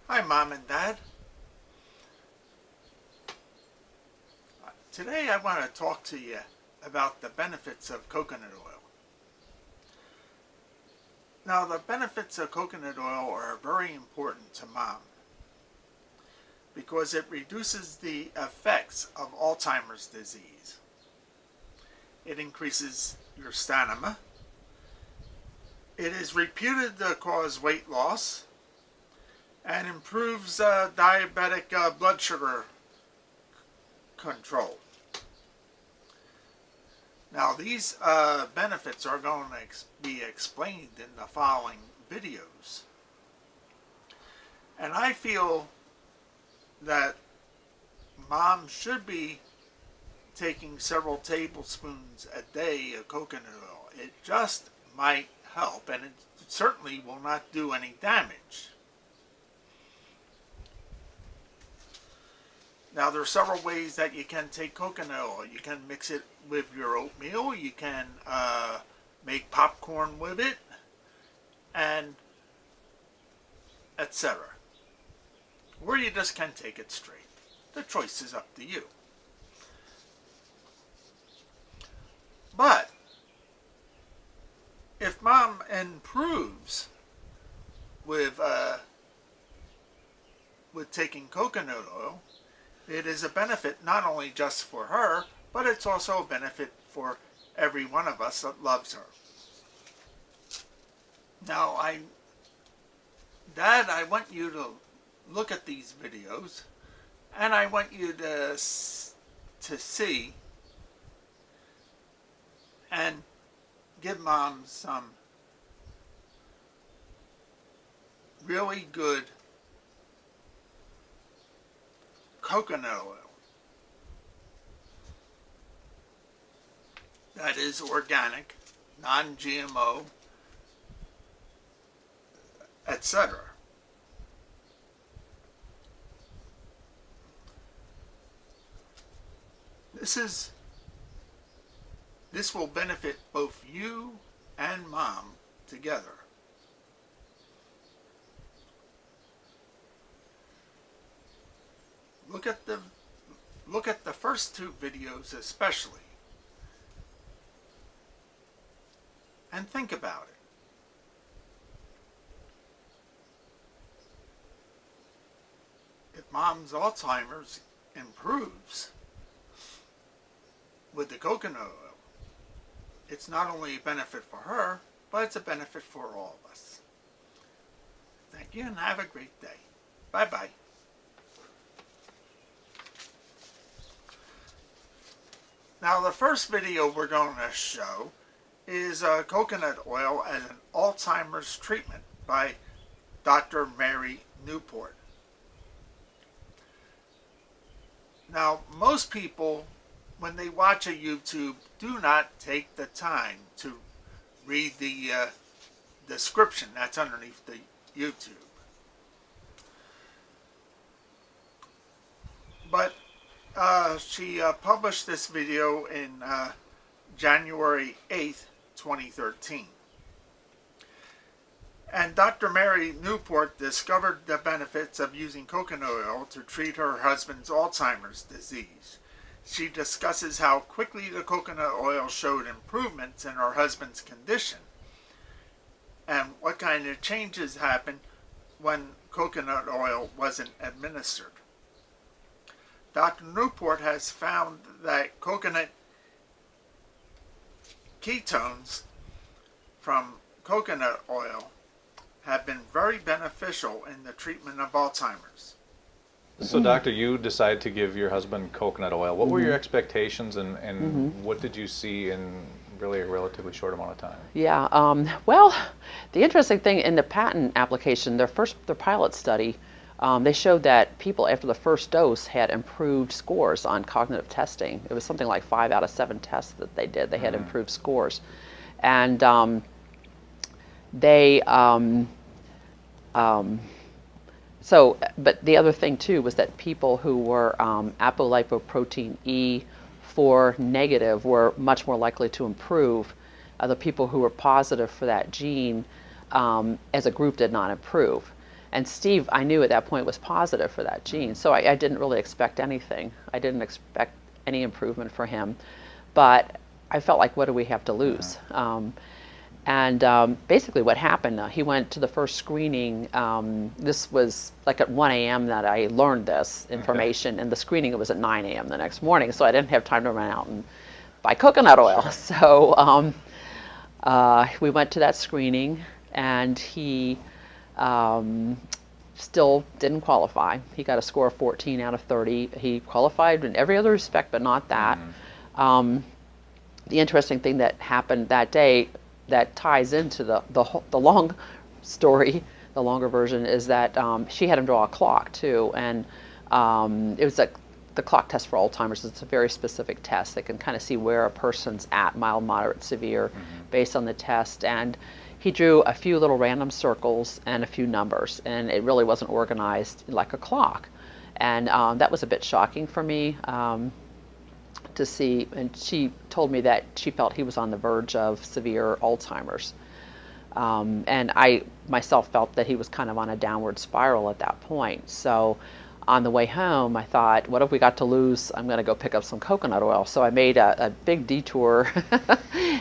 Hi, Mom and Dad. Today I want to talk to you about the benefits of coconut oil. Now, the benefits of coconut oil are very important to Mom because it reduces the effects of Alzheimer's disease. It increases your stamina. It is reputed to cause weight loss and improves diabetic blood sugar control. Now, these benefits are going to be explained in the following videos. And I feel that Mom should be taking several tablespoons a day of coconut oil. It just might help, and it certainly will not do any damage. Now, there are several ways that you can take coconut oil. You can mix it with your oatmeal. You can make popcorn with it, and etc. Or you just can take it straight. The choice is up to you. But if Mom improves with taking coconut oil, it is a benefit not only just for her, but it's also a benefit for every one of us that loves her. Now, Dad, I want you to look at these videos, and I want you to see and give Mom some really good coconut oil that is organic, non-GMO, etc. This will benefit both you and Mom together. Look at the first two videos especially, and think about it. If Mom's Alzheimer's improves with the coconut oil, it's not only a benefit for her, but it's a benefit for all of us. Thank you and have a great day. Bye-bye. Now, the first video we're going to show is coconut oil as an Alzheimer's treatment by Dr. Mary Newport. Now, most people, when they watch a YouTube, do not take the time to read the description that's underneath the YouTube. But she published this video in January 8th, 2013. And Dr. Mary Newport discovered the benefits of using coconut oil to treat her husband's Alzheimer's disease. She discusses how quickly the coconut oil showed improvements in her husband's condition and what kind of changes happened when coconut oil wasn't administered. Dr. Newport has found that coconut ketones from coconut oil have been very beneficial in the treatment of Alzheimer's. So, Doctor, you decided to give your husband coconut oil. What were your expectations, and what did you see in really a relatively short amount of time? Yeah, well, the interesting thing in the patent application, their pilot study, they showed that people after the first dose had improved scores on cognitive testing. It was something like 5 out of 7 tests that they did. They had improved scores. And but the other thing too was that people who were apolipoprotein E4 negative were much more likely to improve. The people who were positive for that gene as a group did not improve. And Steve, I knew at that point, was positive for that gene. So I didn't really expect anything. I didn't expect any improvement for him. But I felt like, what do we have to lose? Basically what happened, he went to the first screening. This was like at 1 a.m. that I learned this information, and the screening, it was at 9 a.m. the next morning, so I didn't have time to run out and buy coconut oil. Sure. So we went to that screening, and he still didn't qualify. He got a score of 14 out of 30. He qualified in every other respect, but not that. The interesting thing that happened that day that ties into the long story, the longer version, is that she had him draw a clock too, and it was the clock test for Alzheimer's. It's a very specific test that can kind of see where a person's at, mild, moderate, severe, based on the test. And he drew a few little random circles and a few numbers, and it really wasn't organized like a clock. And that was a bit shocking for me to see, and she told me that she felt he was on the verge of severe Alzheimer's. And I myself felt that he was kind of on a downward spiral at that point. So on the way home, I thought, what have we got to lose? I'm going to go pick up some coconut oil. So I made a big detour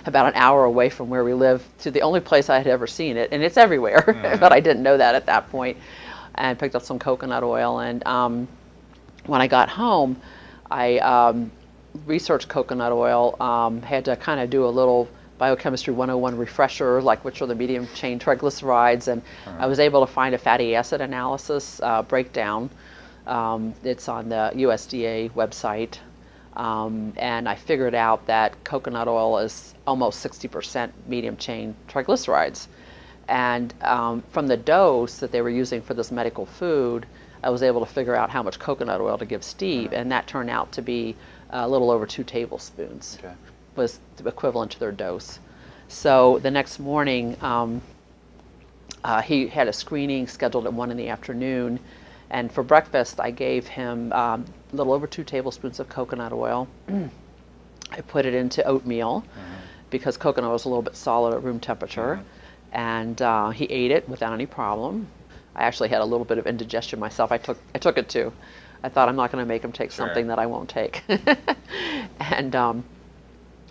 about an hour away from where we live to the only place I had ever seen it, and it's everywhere, but I didn't know that at that point, and picked up some coconut oil. And when I got home, I researched coconut oil, had to kind of do a little biochemistry 101 refresher, like which are the medium chain triglycerides, and I was able to find a fatty acid analysis breakdown. It's on the USDA website, and I figured out that coconut oil is almost 60% medium chain triglycerides. And from the dose that they were using for this medical food, I was able to figure out how much coconut oil to give Steve, and that turned out to be a little over 2 tablespoons. Okay. Was equivalent to their dose. So the next morning, he had a screening scheduled at 1 in the afternoon, and for breakfast I gave him a little over 2 tablespoons of coconut oil. I put it into oatmeal because coconut oil is a little bit solid at room temperature, and he ate it without any problem. I actually had a little bit of indigestion myself. I took it too. I thought, I'm not going to make him take something that I won't take. And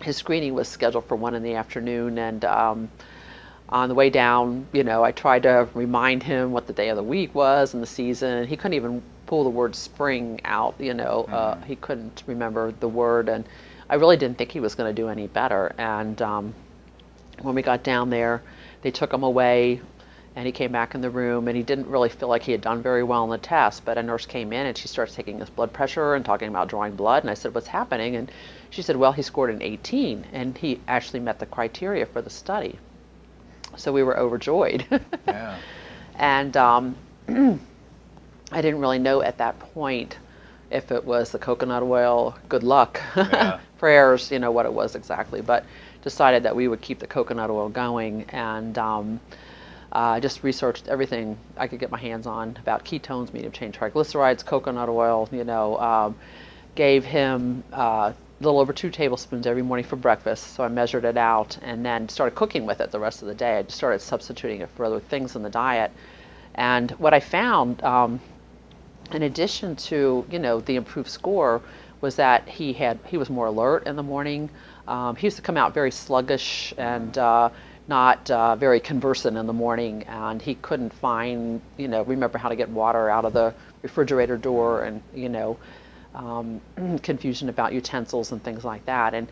his screening was scheduled for 1 in the afternoon, and on the way down, I tried to remind him what the day of the week was and the season. He couldn't even pull the word spring out, he couldn't remember the word, and I really didn't think he was going to do any better. And when we got down there, they took him away, and he came back in the room, and he didn't really feel like he had done very well in the test, but a nurse came in, and she starts taking his blood pressure and talking about drawing blood, and I said, what's happening? And she said, well, he scored an 18, and he actually met the criteria for the study. So we were overjoyed. Yeah. And I didn't really know at that point if it was the coconut oil, good luck, prayers, what it was exactly, but decided that we would keep the coconut oil going. And I just researched everything I could get my hands on about ketones, medium chain triglycerides, coconut oil, gave him a little over 2 tablespoons every morning for breakfast. So I measured it out and then started cooking with it the rest of the day. I just started substituting it for other things in the diet. And what I found, in addition to, the improved score, was that he was more alert in the morning. He used to come out very sluggish and not very conversant in the morning, and he couldn't find, remember how to get water out of the refrigerator door, and, confusion about utensils and things like that. And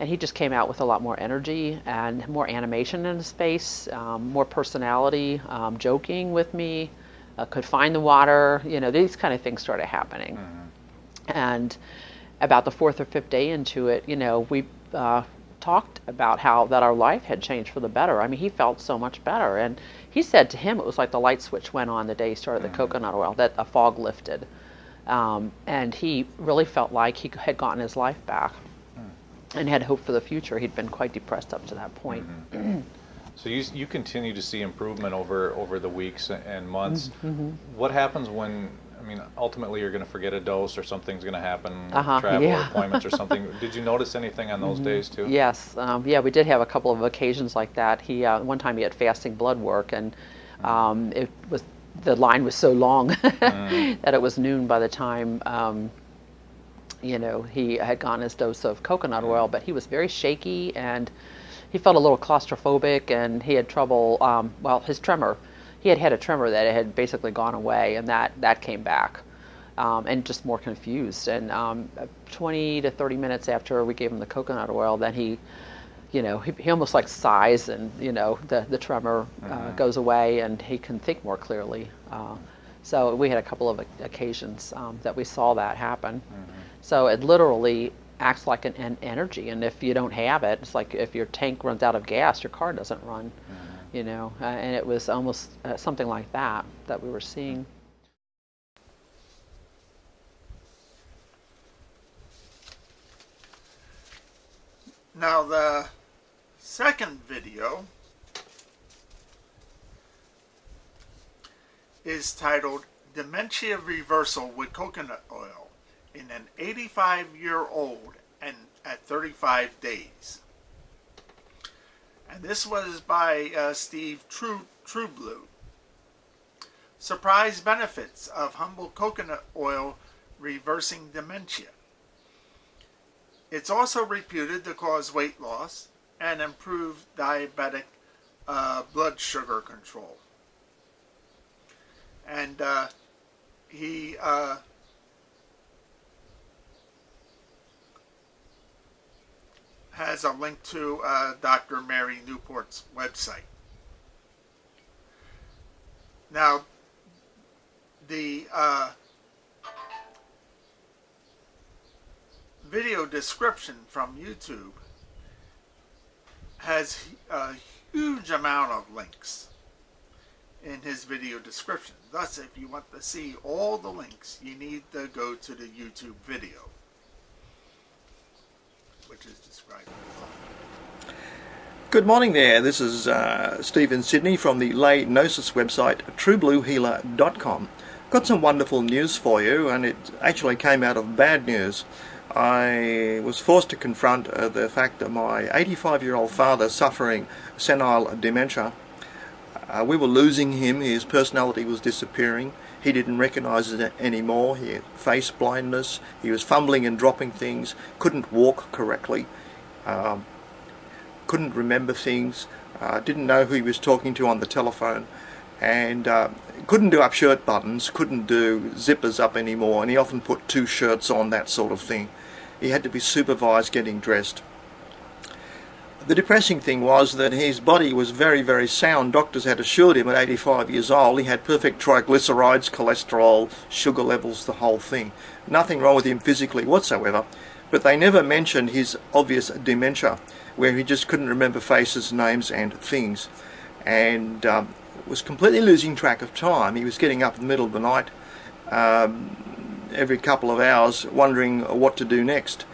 he just came out with a lot more energy and more animation in his face, more personality, joking with me, could find the water, these kind of things started happening. And about the 4th or 5th day into it, we talked about how that our life had changed for the better. I mean, he felt so much better, and he said to him it was like the light switch went on the day he started the coconut oil, that a fog lifted, and he really felt like he had gotten his life back and had hope for the future. He'd been quite depressed up to that point. So you continue to see improvement over the weeks and months. What happens when, ultimately you're going to forget a dose, or something's going to happen, travel appointments or something. Did you notice anything on those days too? Yes, we did have a couple of occasions like that. One time he had fasting blood work, and it was the line was so long that it was noon by the time he had gotten his dose of coconut oil. But he was very shaky, and he felt a little claustrophobic, and he had trouble. His tremor. He had a tremor that had basically gone away, and that came back. And just more confused. And 20 to 30 minutes after we gave him the coconut oil, then he almost like sighs, and the tremor goes away, and he can think more clearly. So we had a couple of occasions that we saw that happen. So it literally acts like an energy, and if you don't have it, it's like if your tank runs out of gas, your car doesn't run. And it was almost something like that we were seeing. Now the second video is titled Dementia Reversal with Coconut Oil in an 85-year-old and at 35 days. And this was by Steve Trueblood. Surprise benefits of humble coconut oil reversing dementia. It's also reputed to cause weight loss and improve diabetic blood sugar control. And he has a link to Dr. Mary Newport's website. Now, the video description from YouTube has a huge amount of links in his video description. Thus, if you want to see all the links, you need to go to the YouTube video, which is described below. Good morning there, this is Steve in Sydney from the lay gnosis website truebluehealer.com. Got some wonderful news for you, and it actually came out of bad news. I was forced to confront the fact that my 85-year-old father suffering senile dementia. We were losing him, his personality was disappearing, he didn't recognize it anymore, he had face blindness, he was fumbling and dropping things, couldn't walk correctly, couldn't remember things, didn't know who he was talking to on the telephone, and couldn't do up shirt buttons, couldn't do zippers up anymore, and he often put two shirts on, that sort of thing. He had to be supervised getting dressed. The depressing thing was that his body was very, very sound. Doctors had assured him at 85 years old he had perfect triglycerides, cholesterol, sugar levels, the whole thing. Nothing wrong with him physically whatsoever, but they never mentioned his obvious dementia, where he just couldn't remember faces, names and things, and was completely losing track of time. He was getting up in the middle of the night every couple of hours wondering what to do next.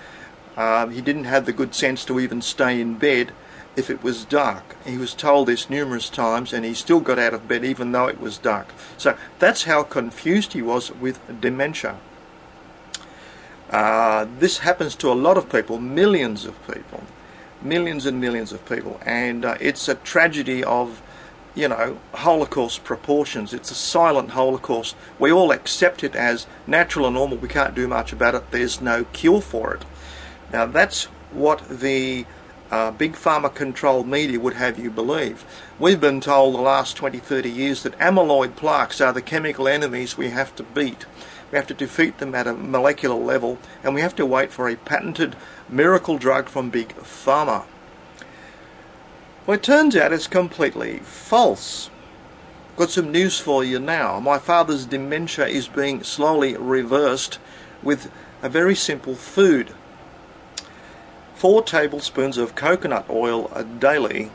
He didn't have the good sense to even stay in bed if it was dark. He was told this numerous times, and he still got out of bed even though it was dark. So that's how confused he was with dementia. This happens to a lot of people, millions of people, millions and millions of people, and it's a tragedy of, Holocaust proportions. It's a silent Holocaust. We all accept it as natural and normal. We can't do much about it. There's no cure for it. Now that's what the big pharma controlled media would have you believe. We've been told the last 20-30 years that amyloid plaques are the chemical enemies we have to beat. We have to defeat them at a molecular level, and we have to wait for a patented miracle drug from big pharma. Well, it turns out it's completely false. Got some news for you now. My father's dementia is being slowly reversed with a very simple food. 4 tablespoons of coconut oil daily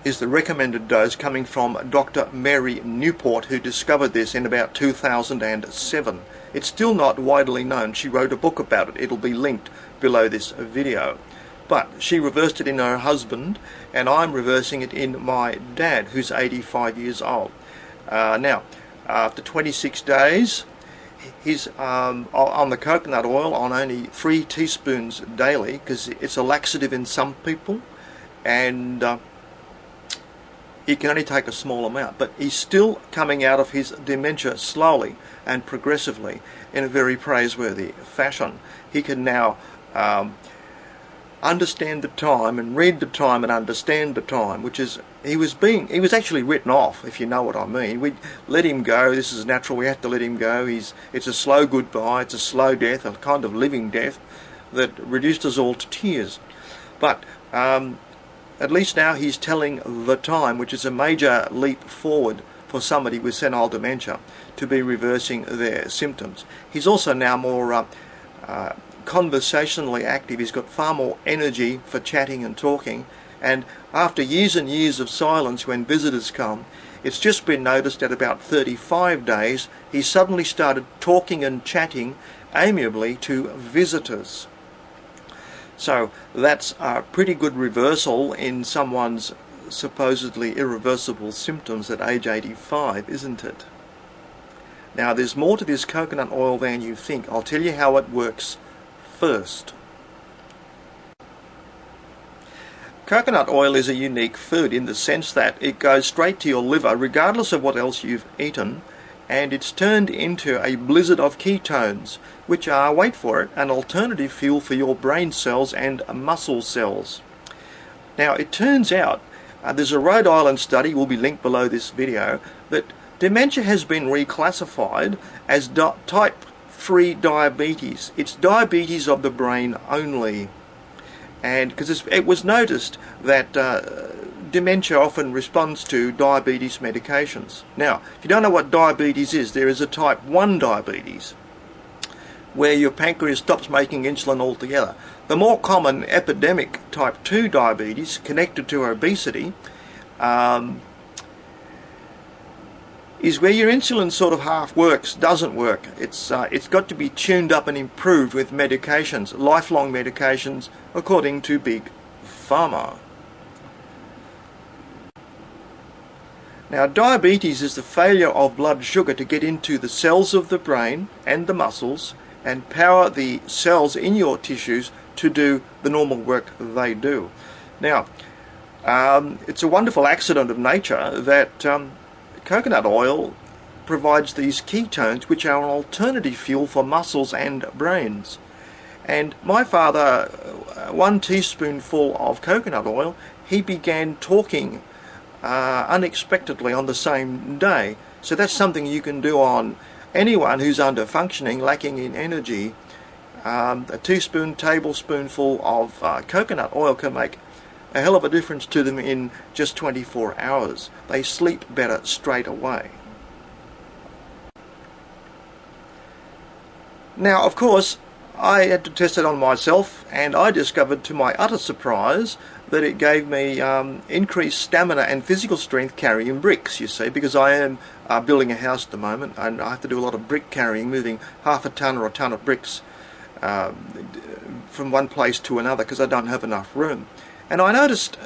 is the recommended dose, coming from Dr. Mary Newport, who discovered this in about 2007. It's still not widely known. She wrote a book about it. It'll be linked below this video. But she reversed it in her husband, and I'm reversing it in my dad, who's 85 years old. Now, after 26 days, he's on the coconut oil on only 3 teaspoons daily, because it's a laxative in some people, and he can only take a small amount, but he's still coming out of his dementia slowly and progressively in a very praiseworthy fashion. He can now understand the time and read the time and understand the time, which is, he was actually written off, if you know what I mean. We let him go. This is natural. We have to let him go. It's a slow goodbye. It's a slow death, a kind of living death that reduced us all to tears. But at least now he's telling the time, which is a major leap forward for somebody with senile dementia to be reversing their symptoms. He's also now more conversationally active. He's got far more energy for chatting and talking, and after years and years of silence when visitors come, it's just been noticed at about 35 days he suddenly started talking and chatting amiably to visitors. So that's a pretty good reversal in someone's supposedly irreversible symptoms at age 85, isn't it? Now, there's more to this coconut oil than you think. I'll tell you how it works first. Coconut oil is a unique food in the sense that it goes straight to your liver regardless of what else you've eaten, and it's turned into a blizzard of ketones, which are, wait for it, an alternative fuel for your brain cells and muscle cells. Now, it turns out, there's a Rhode Island study, will be linked below this video, that dementia has been reclassified as type 3 diabetes. It's diabetes of the brain only. And because it was noticed that dementia often responds to diabetes medications. Now, if you don't know what diabetes is, there is a type 1 diabetes where your pancreas stops making insulin altogether. The more common epidemic type 2 diabetes connected to obesity is where your insulin sort of half works, doesn't work. It's got to be tuned up and improved with medications, lifelong medications, according to Big Pharma. Now, diabetes is the failure of blood sugar to get into the cells of the brain and the muscles and power the cells in your tissues to do the normal work they do. Now, it's a wonderful accident of nature that coconut oil provides these ketones, which are an alternative fuel for muscles and brains. And my father, 1 teaspoonful of coconut oil, he began talking unexpectedly on the same day. So that's something you can do on anyone who's under functioning, lacking in energy. A tablespoonful of coconut oil can make a hell of a difference to them in just 24 hours. They sleep better straight away. Now, of course, I had to test it on myself, and I discovered to my utter surprise that it gave me increased stamina and physical strength carrying bricks, you see, because I am building a house at the moment, and I have to do a lot of brick carrying, moving half a ton or a ton of bricks from one place to another because I don't have enough room. And I noticed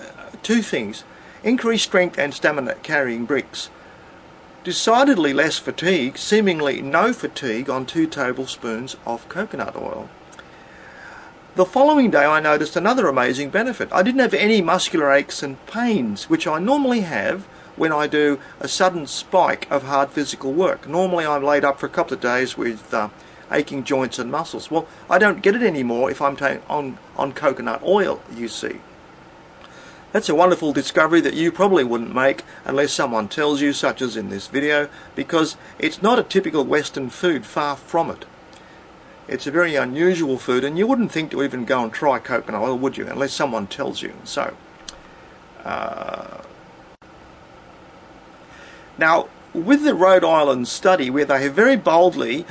2 things: increased strength and stamina carrying bricks, decidedly less fatigue, seemingly no fatigue on 2 tablespoons of coconut oil. The following day I noticed another amazing benefit. I didn't have any muscular aches and pains, which I normally have when I do a sudden spike of hard physical work. Normally I'm laid up for a couple of days with aching joints and muscles. Well, I don't get it anymore if I'm on coconut oil, you see. That's a wonderful discovery that you probably wouldn't make unless someone tells you, such as in this video, because it's not a typical Western food, far from it. It's a very unusual food, and you wouldn't think to even go and try coconut oil, would you, unless someone tells you. So, now, with the Rhode Island study, where they have very boldly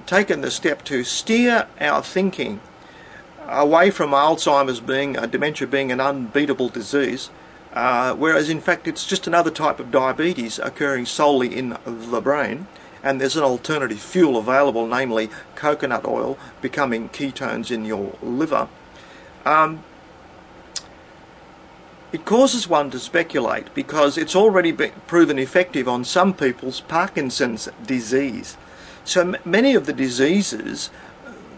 taken the step to steer our thinking away from Alzheimer's dementia being an unbeatable disease, whereas in fact it's just another type of diabetes occurring solely in the brain, and there's an alternative fuel available, namely coconut oil, becoming ketones in your liver. It causes one to speculate, because it's already been proven effective on some people's Parkinson's disease. So many of the diseases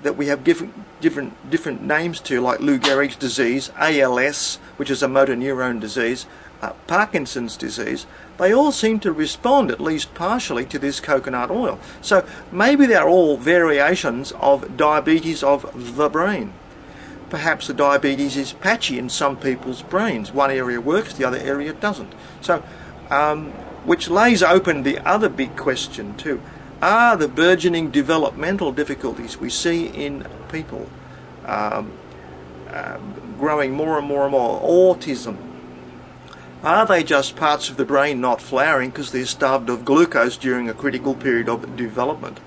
that we have different names to, like Lou Gehrig's disease, ALS, which is a motor neurone disease, Parkinson's disease, they all seem to respond at least partially to this coconut oil. So maybe they're all variations of diabetes of the brain. Perhaps the diabetes is patchy in some people's brains. One area works, the other area doesn't. So, which lays open the other big question too. Are the burgeoning developmental difficulties we see in people growing more and more and more, autism, are they just parts of the brain not flowering because they're starved of glucose during a critical period of development?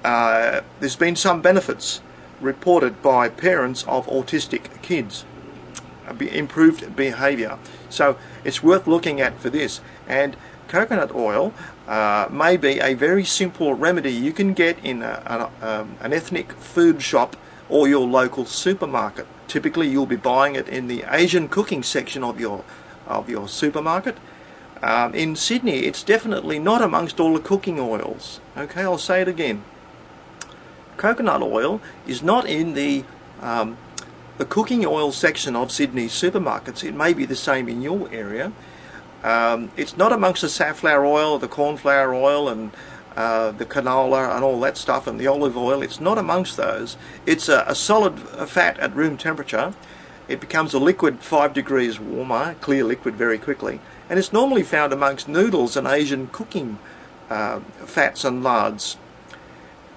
There's been some benefits reported by parents of autistic kids, improved behaviour. So it's worth looking at for this. And coconut oil may be a very simple remedy you can get in an ethnic food shop or your local supermarket. Typically you'll be buying it in the Asian cooking section of your supermarket. In Sydney it's definitely not amongst all the cooking oils. Okay, I'll say it again. Coconut oil is not in the cooking oil section of Sydney supermarkets. It may be the same in your area. It's not amongst the safflower oil, the cornflower oil, and the canola and all that stuff, and the olive oil. It's not amongst those. It's a solid fat at room temperature. It becomes a liquid 5 degrees warmer, clear liquid very quickly, and it's normally found amongst noodles and Asian cooking fats and lards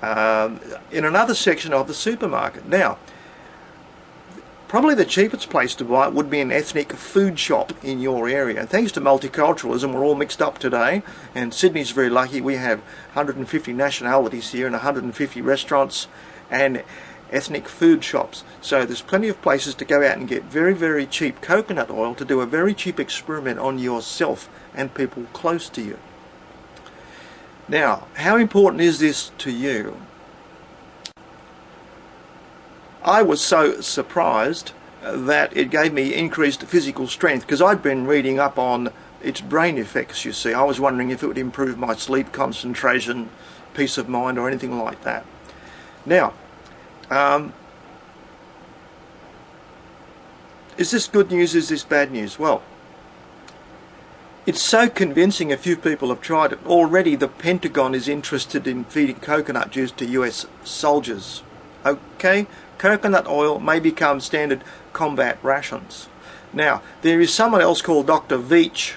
in another section of the supermarket. Now, probably the cheapest place to buy it would be an ethnic food shop in your area. And thanks to multiculturalism, we're all mixed up today, and Sydney's very lucky. We have 150 nationalities here and 150 restaurants and ethnic food shops. So there's plenty of places to go out and get very, very cheap coconut oil to do a very cheap experiment on yourself and people close to you. Now, how important is this to you? I was so surprised that it gave me increased physical strength, because I'd been reading up on its brain effects, you see. I was wondering if it would improve my sleep, concentration, peace of mind, or anything like that. Now, is this good news, is this bad news? Well, it's so convincing, a few people have tried it. Already the Pentagon is interested in feeding coconut juice to US soldiers. Okay, coconut oil may become standard combat rations. Now, there is someone else called Dr. Veach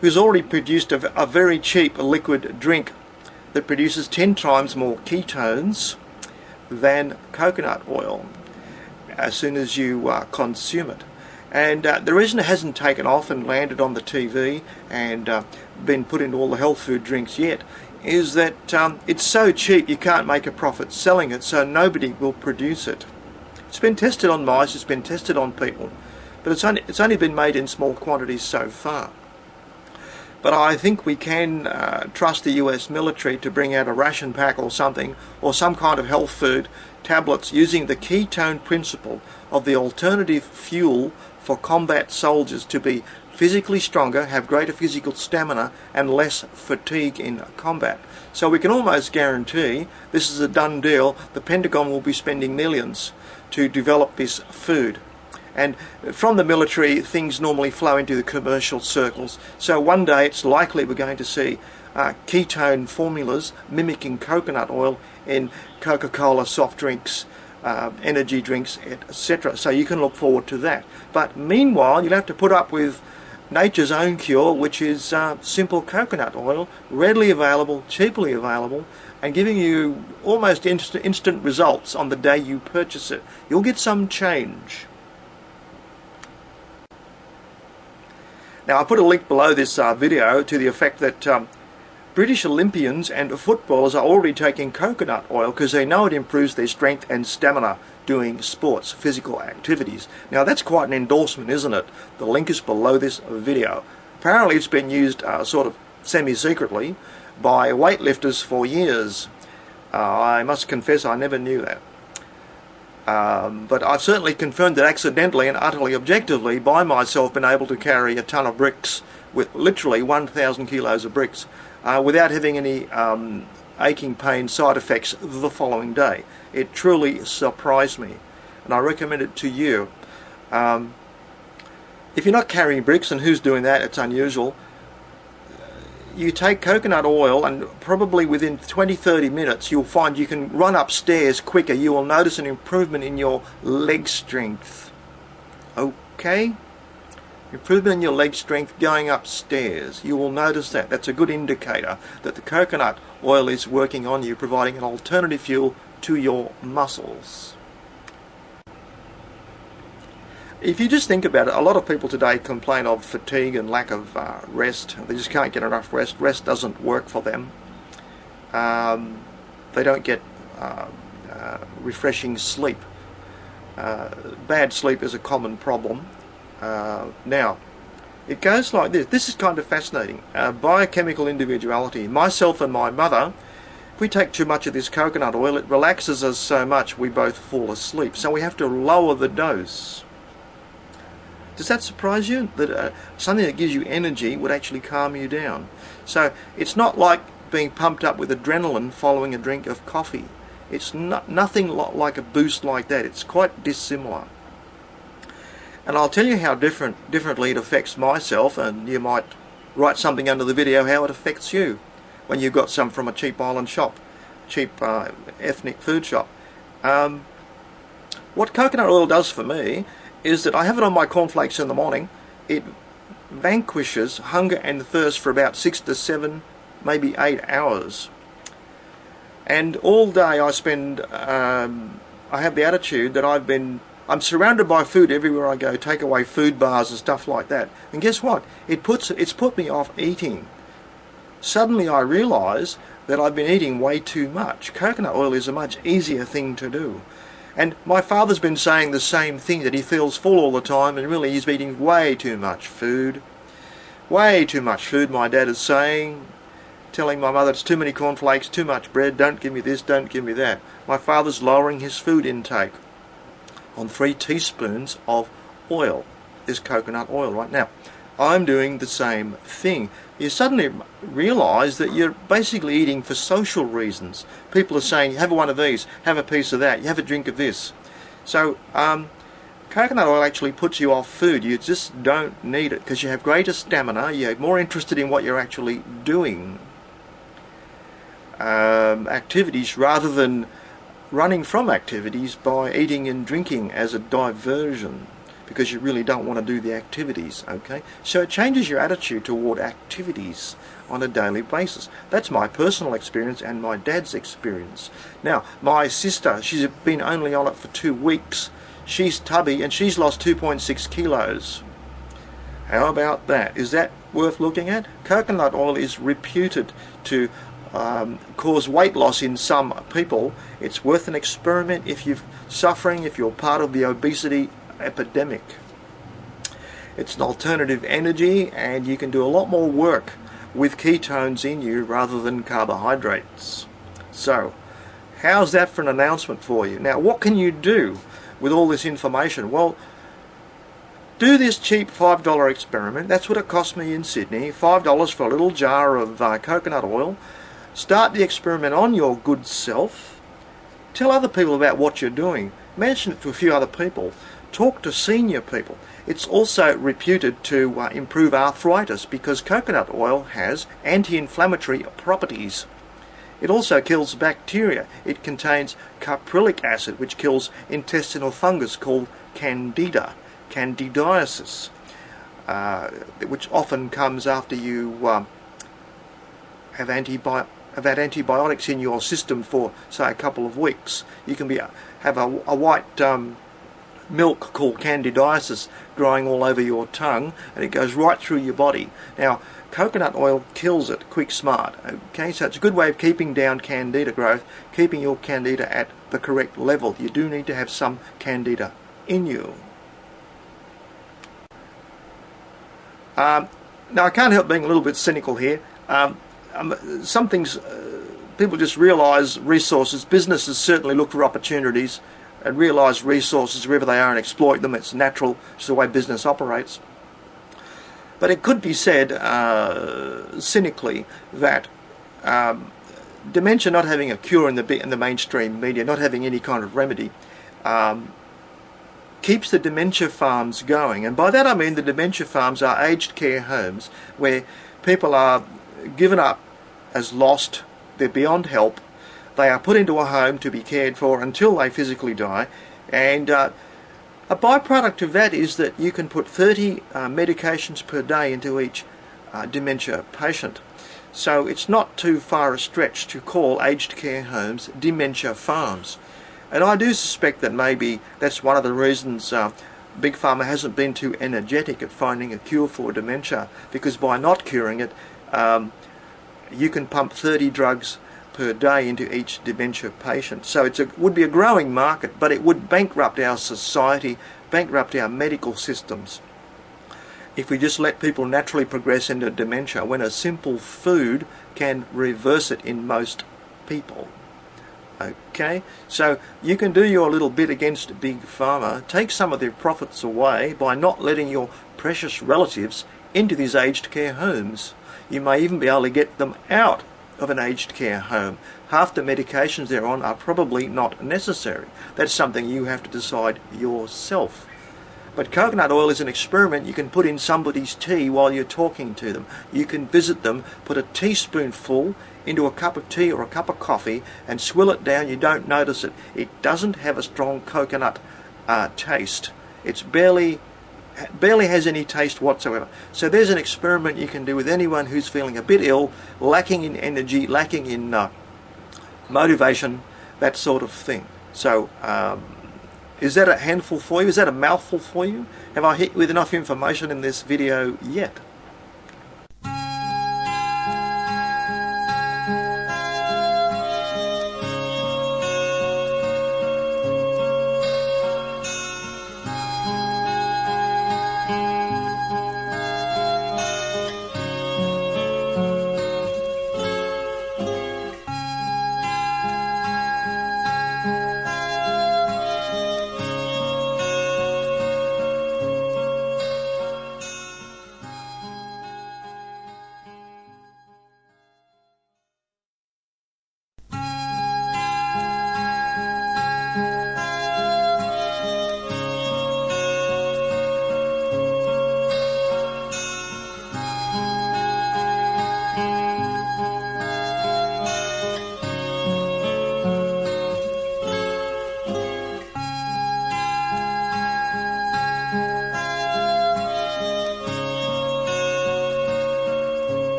who's already produced a very cheap liquid drink that produces 10 times more ketones than coconut oil as soon as you consume it. And the reason it hasn't taken off and landed on the TV and been put into all the health food drinks yet is that it's so cheap you can't make a profit selling it, so nobody will produce it. It's been tested on mice, it's been tested on people, but it's only been made in small quantities so far. But I think we can trust the US military to bring out a ration pack or something, or some kind of health food tablets using the ketone principle of the alternative fuel for combat soldiers to be physically stronger, have greater physical stamina, and less fatigue in combat. So we can almost guarantee, this is a done deal, the Pentagon will be spending millions to develop this food. And from the military, things normally flow into the commercial circles. So one day it's likely we're going to see ketone formulas mimicking coconut oil in Coca-Cola soft drinks, energy drinks, etc. So you can look forward to that. But meanwhile, you'll have to put up with nature's own cure, which is simple coconut oil, readily available, cheaply available, and giving you almost instant results on the day you purchase it. You'll get some change. Now, I put a link below this video to the effect that British Olympians and footballers are already taking coconut oil because they know it improves their strength and stamina doing sports, physical activities. Now, that's quite an endorsement, isn't it? The link is below this video. Apparently, it's been used sort of semi-secretly by weightlifters for years. I must confess I never knew that. But I've certainly confirmed it accidentally and utterly objectively by myself, been able to carry a ton of bricks, with literally 1,000 kilos of bricks, without having any aching pain side effects the following day. It truly surprised me, and I recommend it to you. If you're not carrying bricks, and who's doing that, it's unusual, you take coconut oil, and probably within 20-30 minutes you'll find you can run upstairs quicker. You will notice an improvement in your leg strength. Okay? Improvement in your leg strength going upstairs. You will notice that. That's a good indicator that the coconut oil is working on you, providing an alternative fuel to your muscles. If you just think about it, a lot of people today complain of fatigue and lack of rest. They just can't get enough rest. Rest doesn't work for them. They don't get refreshing sleep. Bad sleep is a common problem. Now, it goes like this. This is kind of fascinating. Biochemical individuality. Myself and my mother, if we take too much of this coconut oil, it relaxes us so much we both fall asleep. So we have to lower the dose. Does that surprise you? That something that gives you energy would actually calm you down. So it's not like being pumped up with adrenaline following a drink of coffee. It's nothing like a boost like that. It's quite dissimilar. And I'll tell you how differently it affects myself, and you might write something under the video how it affects you when you've got some from a cheap island shop, cheap ethnic food shop. What coconut oil does for me is that I have it on my cornflakes in the morning. It vanquishes hunger and thirst for about 6 to 7, maybe 8 hours. And all day I spend, I have the attitude that I'm surrounded by food everywhere I go, takeaway food bars and stuff like that. And guess what? It's put me off eating. Suddenly I realise that I've been eating way too much. Coconut oil is a much easier thing to do. And my father's been saying the same thing, that he feels full all the time, and really he's eating way too much food. Way too much food, my dad is saying. Telling my mother it's too many cornflakes, too much bread, don't give me this, don't give me that. My father's lowering his food intake on 3 teaspoons of oil, this coconut oil right now. I'm doing the same thing. You suddenly realise that you're basically eating for social reasons. People are saying, have one of these, have a piece of that, you have a drink of this. So coconut oil actually puts you off food. You just don't need it because you have greater stamina, you're more interested in what you're actually doing. Activities rather than running from activities by eating and drinking as a diversion, because you really don't want to do the activities, okay? So it changes your attitude toward activities on a daily basis. That's my personal experience and my dad's experience. Now, my sister, she's been only on it for 2 weeks. She's tubby and she's lost 2.6 kilos. How about that? Is that worth looking at? Coconut oil is reputed to cause weight loss in some people. It's worth an experiment if you're suffering, if you're part of the obesity epidemic. It's an alternative energy, and you can do a lot more work with ketones in you rather than carbohydrates. So, how's that for an announcement for you? Now, what can you do with all this information? Well, do this cheap $5 experiment. That's what it cost me in Sydney. $5 for a little jar of coconut oil. Start the experiment on your good self. Tell other people about what you're doing. Mention it to a few other people. Talk to senior people. It's also reputed to improve arthritis because coconut oil has anti-inflammatory properties. It also kills bacteria. It contains caprylic acid, which kills intestinal fungus called candida, candidiasis, which often comes after you have had antibiotics in your system for, say, a couple of weeks. You can have a white milk called candidiasis growing all over your tongue, and it goes right through your body. Now, coconut oil kills it quick smart. Okay, so it's a good way of keeping down candida growth, keeping your candida at the correct level. You do need to have some candida in you. Now, I can't help being a little bit cynical here. Some things, people just realise resources. Businesses certainly look for opportunities and realise resources wherever they are and exploit them. It's natural. It's the way business operates. But it could be said cynically that dementia not having a cure in the mainstream media, not having any kind of remedy, keeps the dementia farms going. And by that I mean the dementia farms are aged care homes where people are given up as lost, they're beyond help, they are put into a home to be cared for until they physically die, and a byproduct of that is that you can put 30 medications per day into each dementia patient. So it's not too far a stretch to call aged care homes dementia farms. And I do suspect that maybe that's one of the reasons Big Pharma hasn't been too energetic at finding a cure for dementia, because by not curing it, you can pump 30 drugs per day into each dementia patient. So it would be a growing market, but it would bankrupt our society, bankrupt our medical systems, if we just let people naturally progress into dementia when a simple food can reverse it in most people. Okay, so you can do your little bit against Big Pharma, take some of their profits away by not letting your precious relatives into these aged care homes. You may even be able to get them out of an aged care home. Half the medications they're on are probably not necessary. That's something you have to decide yourself. But coconut oil is an experiment you can put in somebody's tea while you're talking to them. You can visit them, put a teaspoonful into a cup of tea or a cup of coffee and swill it down. You don't notice it. It doesn't have a strong coconut taste. It's barely has any taste whatsoever. So there's an experiment you can do with anyone who's feeling a bit ill, lacking in energy, lacking in motivation, that sort of thing. So is that a handful for you? Is that a mouthful for you? Have I hit you with enough information in this video yet?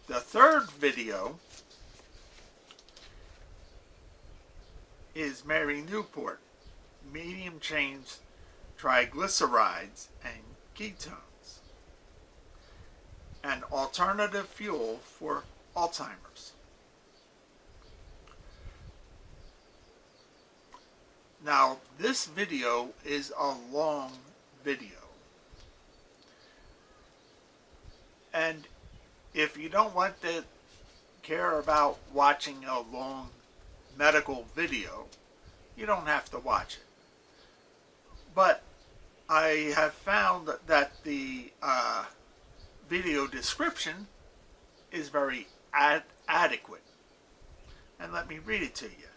The third video is Mary Newport, medium chain triglycerides and ketones, an alternative fuel for Alzheimer's. Now, this video is a long video, and if you don't want to care about watching a long medical video, you don't have to watch it. But I have found that the video description is very adequate. And let me read it to you.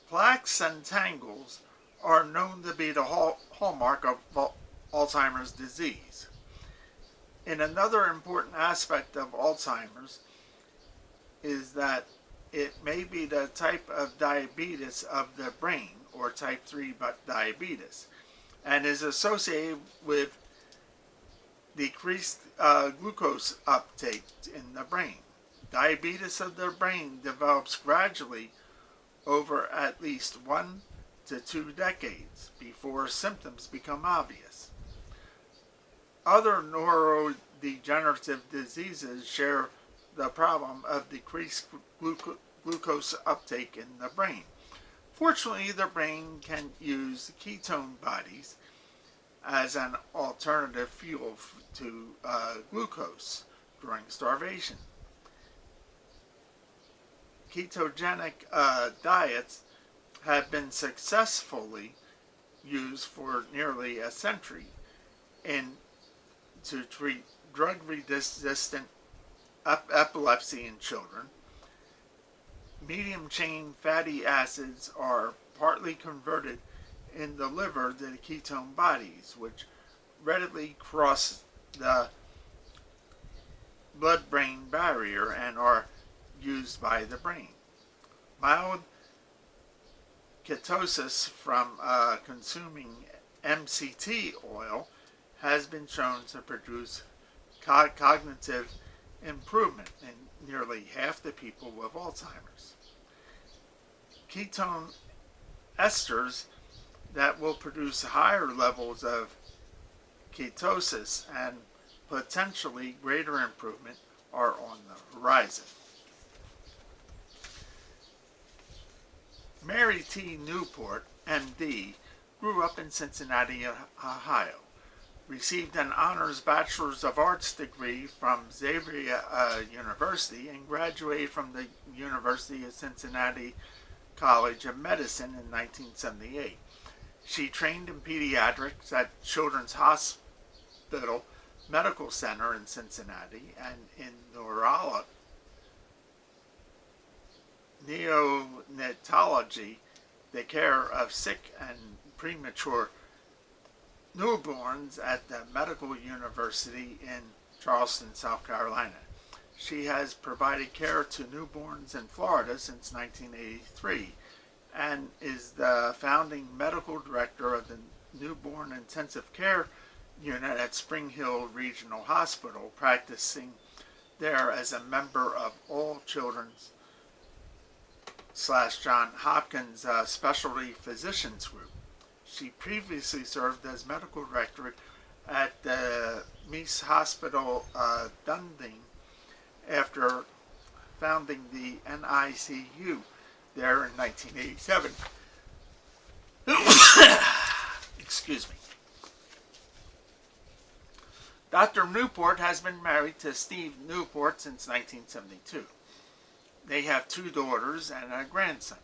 Plaques and tangles are known to be the hallmark of Alzheimer's disease. And another important aspect of Alzheimer's is that it may be the type of diabetes of the brain, or type 3 diabetes, and is associated with decreased glucose uptake in the brain. Diabetes of the brain develops gradually over at least 1 to 2 decades before symptoms become obvious. Other neurodegenerative diseases share the problem of decreased glucose uptake in the brain. Fortunately, the brain can use ketone bodies as an alternative fuel to glucose during starvation. Ketogenic diets have been successfully used for nearly a century to treat drug-resistant epilepsy in children. Medium-chain fatty acids are partly converted in the liver to ketone bodies, which readily cross the blood-brain barrier and are used by the brain. Mild ketosis from consuming MCT oil has been shown to produce cognitive improvement in nearly half the people with Alzheimer's. Ketone esters that will produce higher levels of ketosis and potentially greater improvement are on the horizon. Mary T. Newport, MD, grew up in Cincinnati, Ohio, received an honors Bachelor's of Arts degree from Xavier University, and graduated from the University of Cincinnati College of Medicine in 1978. She trained in pediatrics at Children's Hospital Medical Center in Cincinnati and in neonatology, the care of sick and premature newborns at the Medical University in Charleston, South Carolina. She has provided care to newborns in Florida since 1983 and is the founding medical director of the Newborn Intensive Care Unit at Spring Hill Regional Hospital, practicing there as a member of All Children's / John Hopkins Specialty Physicians Group. She previously served as medical director at the Meese Hospital, Dundee, after founding the NICU there in 1987. Excuse me. Dr. Newport has been married to Steve Newport since 1972. They have 2 daughters and a grandson.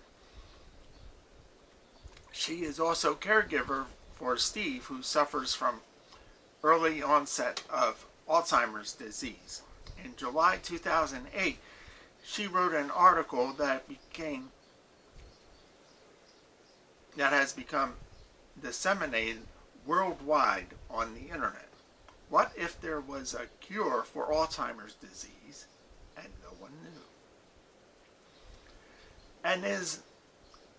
She is also caregiver for Steve, who suffers from early onset of Alzheimer's disease. In July 2008, she wrote an article that has become disseminated worldwide on the internet. What if there was a cure for Alzheimer's disease and no one knew? And is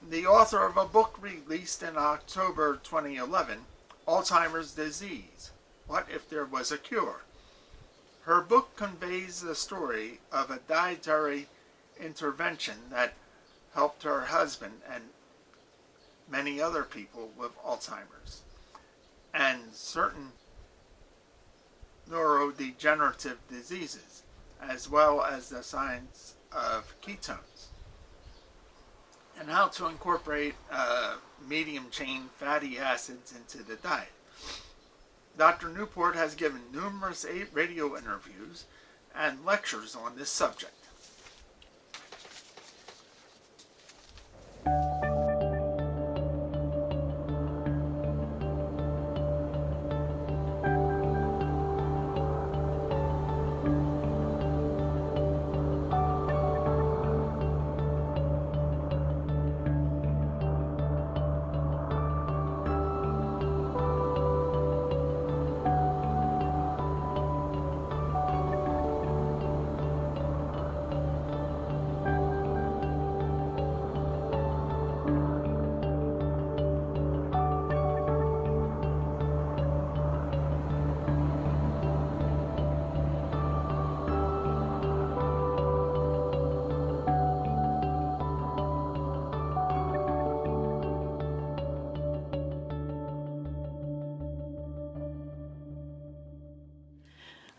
the author of a book released in October 2011, Alzheimer's Disease, What If There Was a Cure? Her book conveys the story of a dietary intervention that helped her husband and many other people with Alzheimer's and certain neurodegenerative diseases, as well as the science of ketones, and how to incorporate medium-chain fatty acids into the diet. Dr. Newport has given numerous radio interviews and lectures on this subject.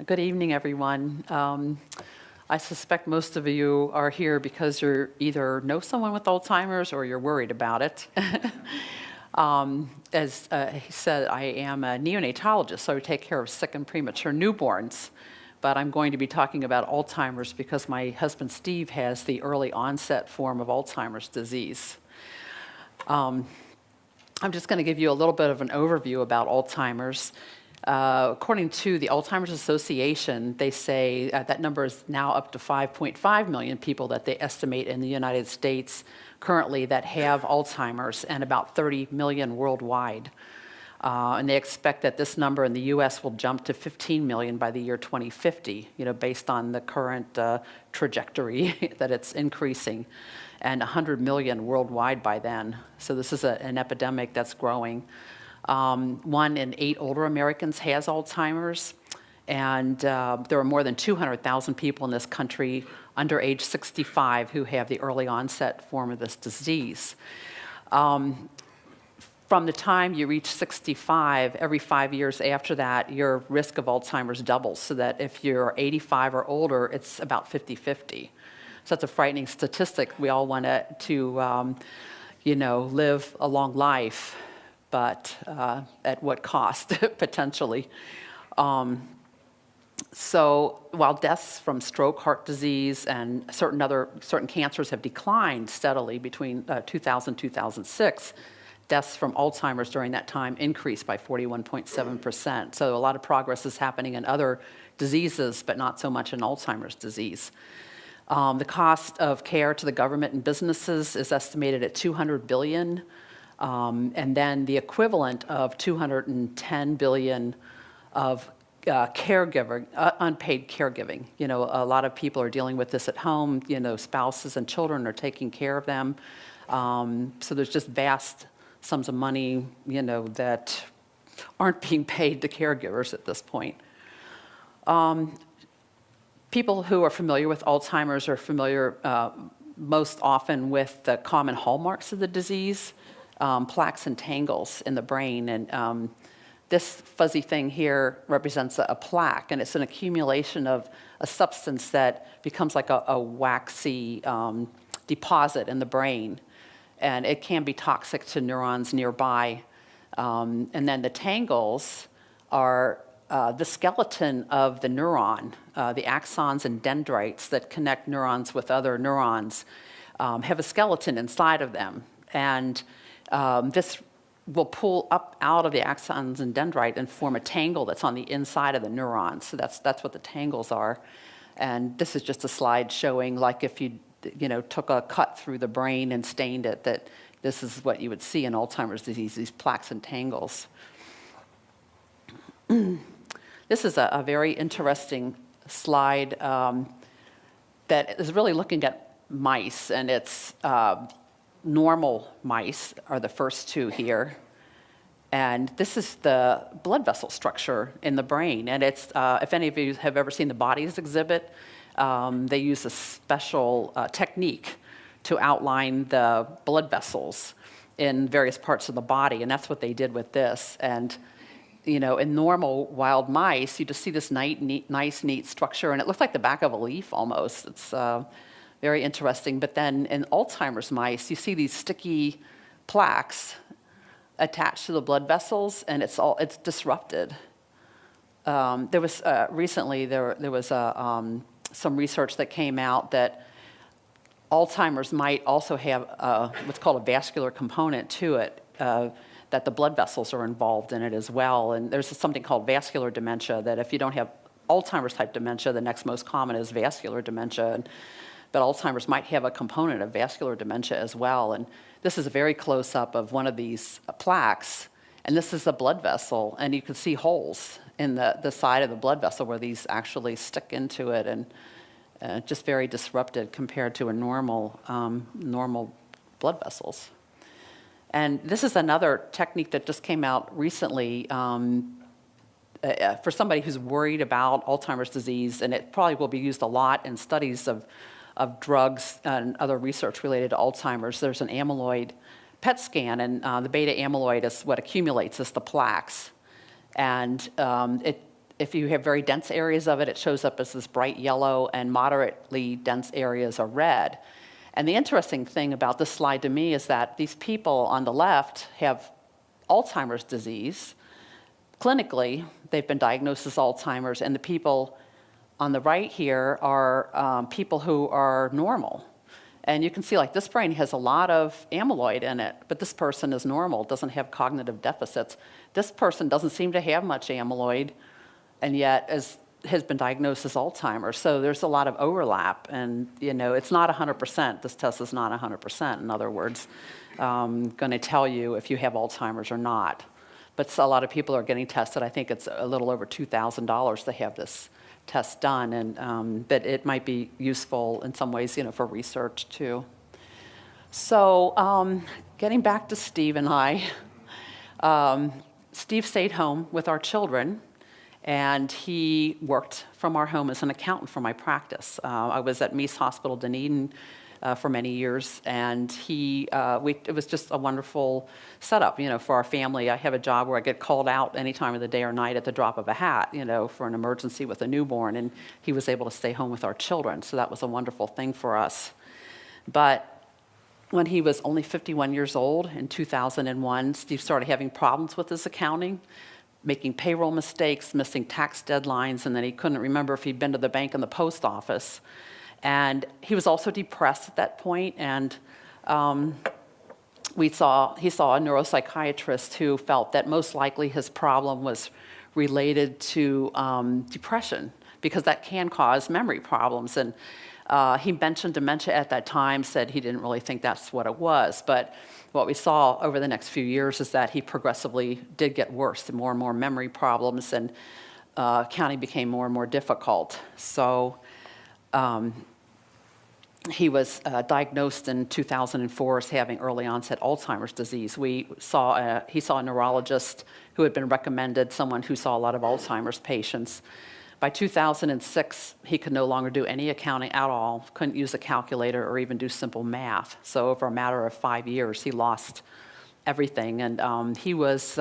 Good evening, everyone. I suspect most of you are here because you either know someone with Alzheimer's or you're worried about it. As he said, I am a neonatologist, so I take care of sick and premature newborns. But I'm going to be talking about Alzheimer's because my husband Steve has the early onset form of Alzheimer's disease. I'm just going to give you a little bit of an overview about Alzheimer's. According to the Alzheimer's Association, they say that number is now up to 5.5 million people that they estimate in the United States currently that have Alzheimer's, and about 30 million worldwide. And they expect that this number in the U.S. will jump to 15 million by the year 2050, based on the current trajectory that it's increasing, and 100 million worldwide by then. So this is an epidemic that's growing. 1 in 8 older Americans has Alzheimer's, and there are more than 200,000 people in this country under age 65 who have the early onset form of this disease. From the time you reach 65, every 5 years after that, your risk of Alzheimer's doubles, so that if you're 85 or older, it's about 50-50. So that's a frightening statistic. We all want to live a long life, but at what cost, potentially? So while deaths from stroke, heart disease, and certain cancers have declined steadily between 2000 and 2006, deaths from Alzheimer's during that time increased by 41.7%. So a lot of progress is happening in other diseases, but not so much in Alzheimer's disease. The cost of care to the government and businesses is estimated at $200 billion, and then the equivalent of $210 billion of unpaid caregiving. A lot of people are dealing with this at home. Spouses and children are taking care of them. So there's just vast sums of money, that aren't being paid to caregivers at this point. People who are familiar with Alzheimer's are familiar most often with the common hallmarks of the disease, plaques and tangles in the brain. And this fuzzy thing here represents a plaque, and it's an accumulation of a substance that becomes like a waxy deposit in the brain. And it can be toxic to neurons nearby. And then the tangles are the skeleton of the neuron. The axons and dendrites that connect neurons with other neurons have a skeleton inside of them. And this will pull up out of the axons and dendrite and form a tangle that's on the inside of the neuron. So that's what the tangles are. And this is just a slide showing, like, if you took a cut through the brain and stained it, that this is what you would see in Alzheimer's disease, these plaques and tangles. This is a very interesting slide that is really looking at mice, and it's normal mice are the first two here. And this is the blood vessel structure in the brain. And it's, if any of you have ever seen the Bodies exhibit, they use a special technique to outline the blood vessels in various parts of the body, and that's what they did with this. And in normal wild mice, you just see this nice, neat structure, and it looks like the back of a leaf almost. It's very interesting. But then in Alzheimer's mice, you see these sticky plaques attached to the blood vessels, and it's disrupted. There was recently some research that came out that Alzheimer's might also have what's called a vascular component to it, that the blood vessels are involved in it as well. And there's something called vascular dementia, that if you don't have Alzheimer's type dementia, the next most common is vascular dementia. But Alzheimer's might have a component of vascular dementia as well. And this is a very close-up of one of these plaques. And this is a blood vessel, and you can see holes in the side of the blood vessel where these actually stick into it, and just very disrupted compared to a normal blood vessels. And this is another technique that just came out recently for somebody who's worried about Alzheimer's disease, and it probably will be used a lot in studies of drugs and other research related to Alzheimer's. There's an amyloid PET scan, and the beta amyloid is what accumulates as the plaques. And if you have very dense areas of it, it shows up as this bright yellow, and moderately dense areas are red. And the interesting thing about this slide to me is that these people on the left have Alzheimer's disease. Clinically, they've been diagnosed as Alzheimer's, and the people on the right here are people who are normal. And you can see like this brain has a lot of amyloid in it, but this person is normal, doesn't have cognitive deficits. This person doesn't seem to have much amyloid, and yet has been diagnosed as Alzheimer's. So there's a lot of overlap, and it's not 100%. This test is not 100%. In other words, going to tell you if you have Alzheimer's or not. But a lot of people are getting tested. I think it's a little over $2,000 to have this test done, and but it might be useful in some ways, for research too. So getting back to Steve and I, Steve stayed home with our children, and he worked from our home as an accountant for my practice. I was at Meese Hospital, Dunedin, for many years, and it was just a wonderful setup, for our family. I have a job where I get called out any time of the day or night at the drop of a hat, for an emergency with a newborn, and he was able to stay home with our children, so that was a wonderful thing for us. But when he was only 51 years old in 2001, Steve started having problems with his accounting, making payroll mistakes, missing tax deadlines, and then he couldn't remember if he'd been to the bank and the post office. And he was also depressed at that point, and he saw a neuropsychiatrist who felt that most likely his problem was related to depression, because that can cause memory problems. And he mentioned dementia at that time, said he didn't really think that's what it was. But what we saw over the next few years is that he progressively did get worse, and more memory problems, and counting became more and more difficult. So he was diagnosed in 2004 as having early onset Alzheimer's disease. He saw a neurologist who had been recommended, someone who saw a lot of Alzheimer's patients. By 2006, he could no longer do any accounting at all, couldn't use a calculator or even do simple math. So over a matter of 5 years, he lost everything. And he was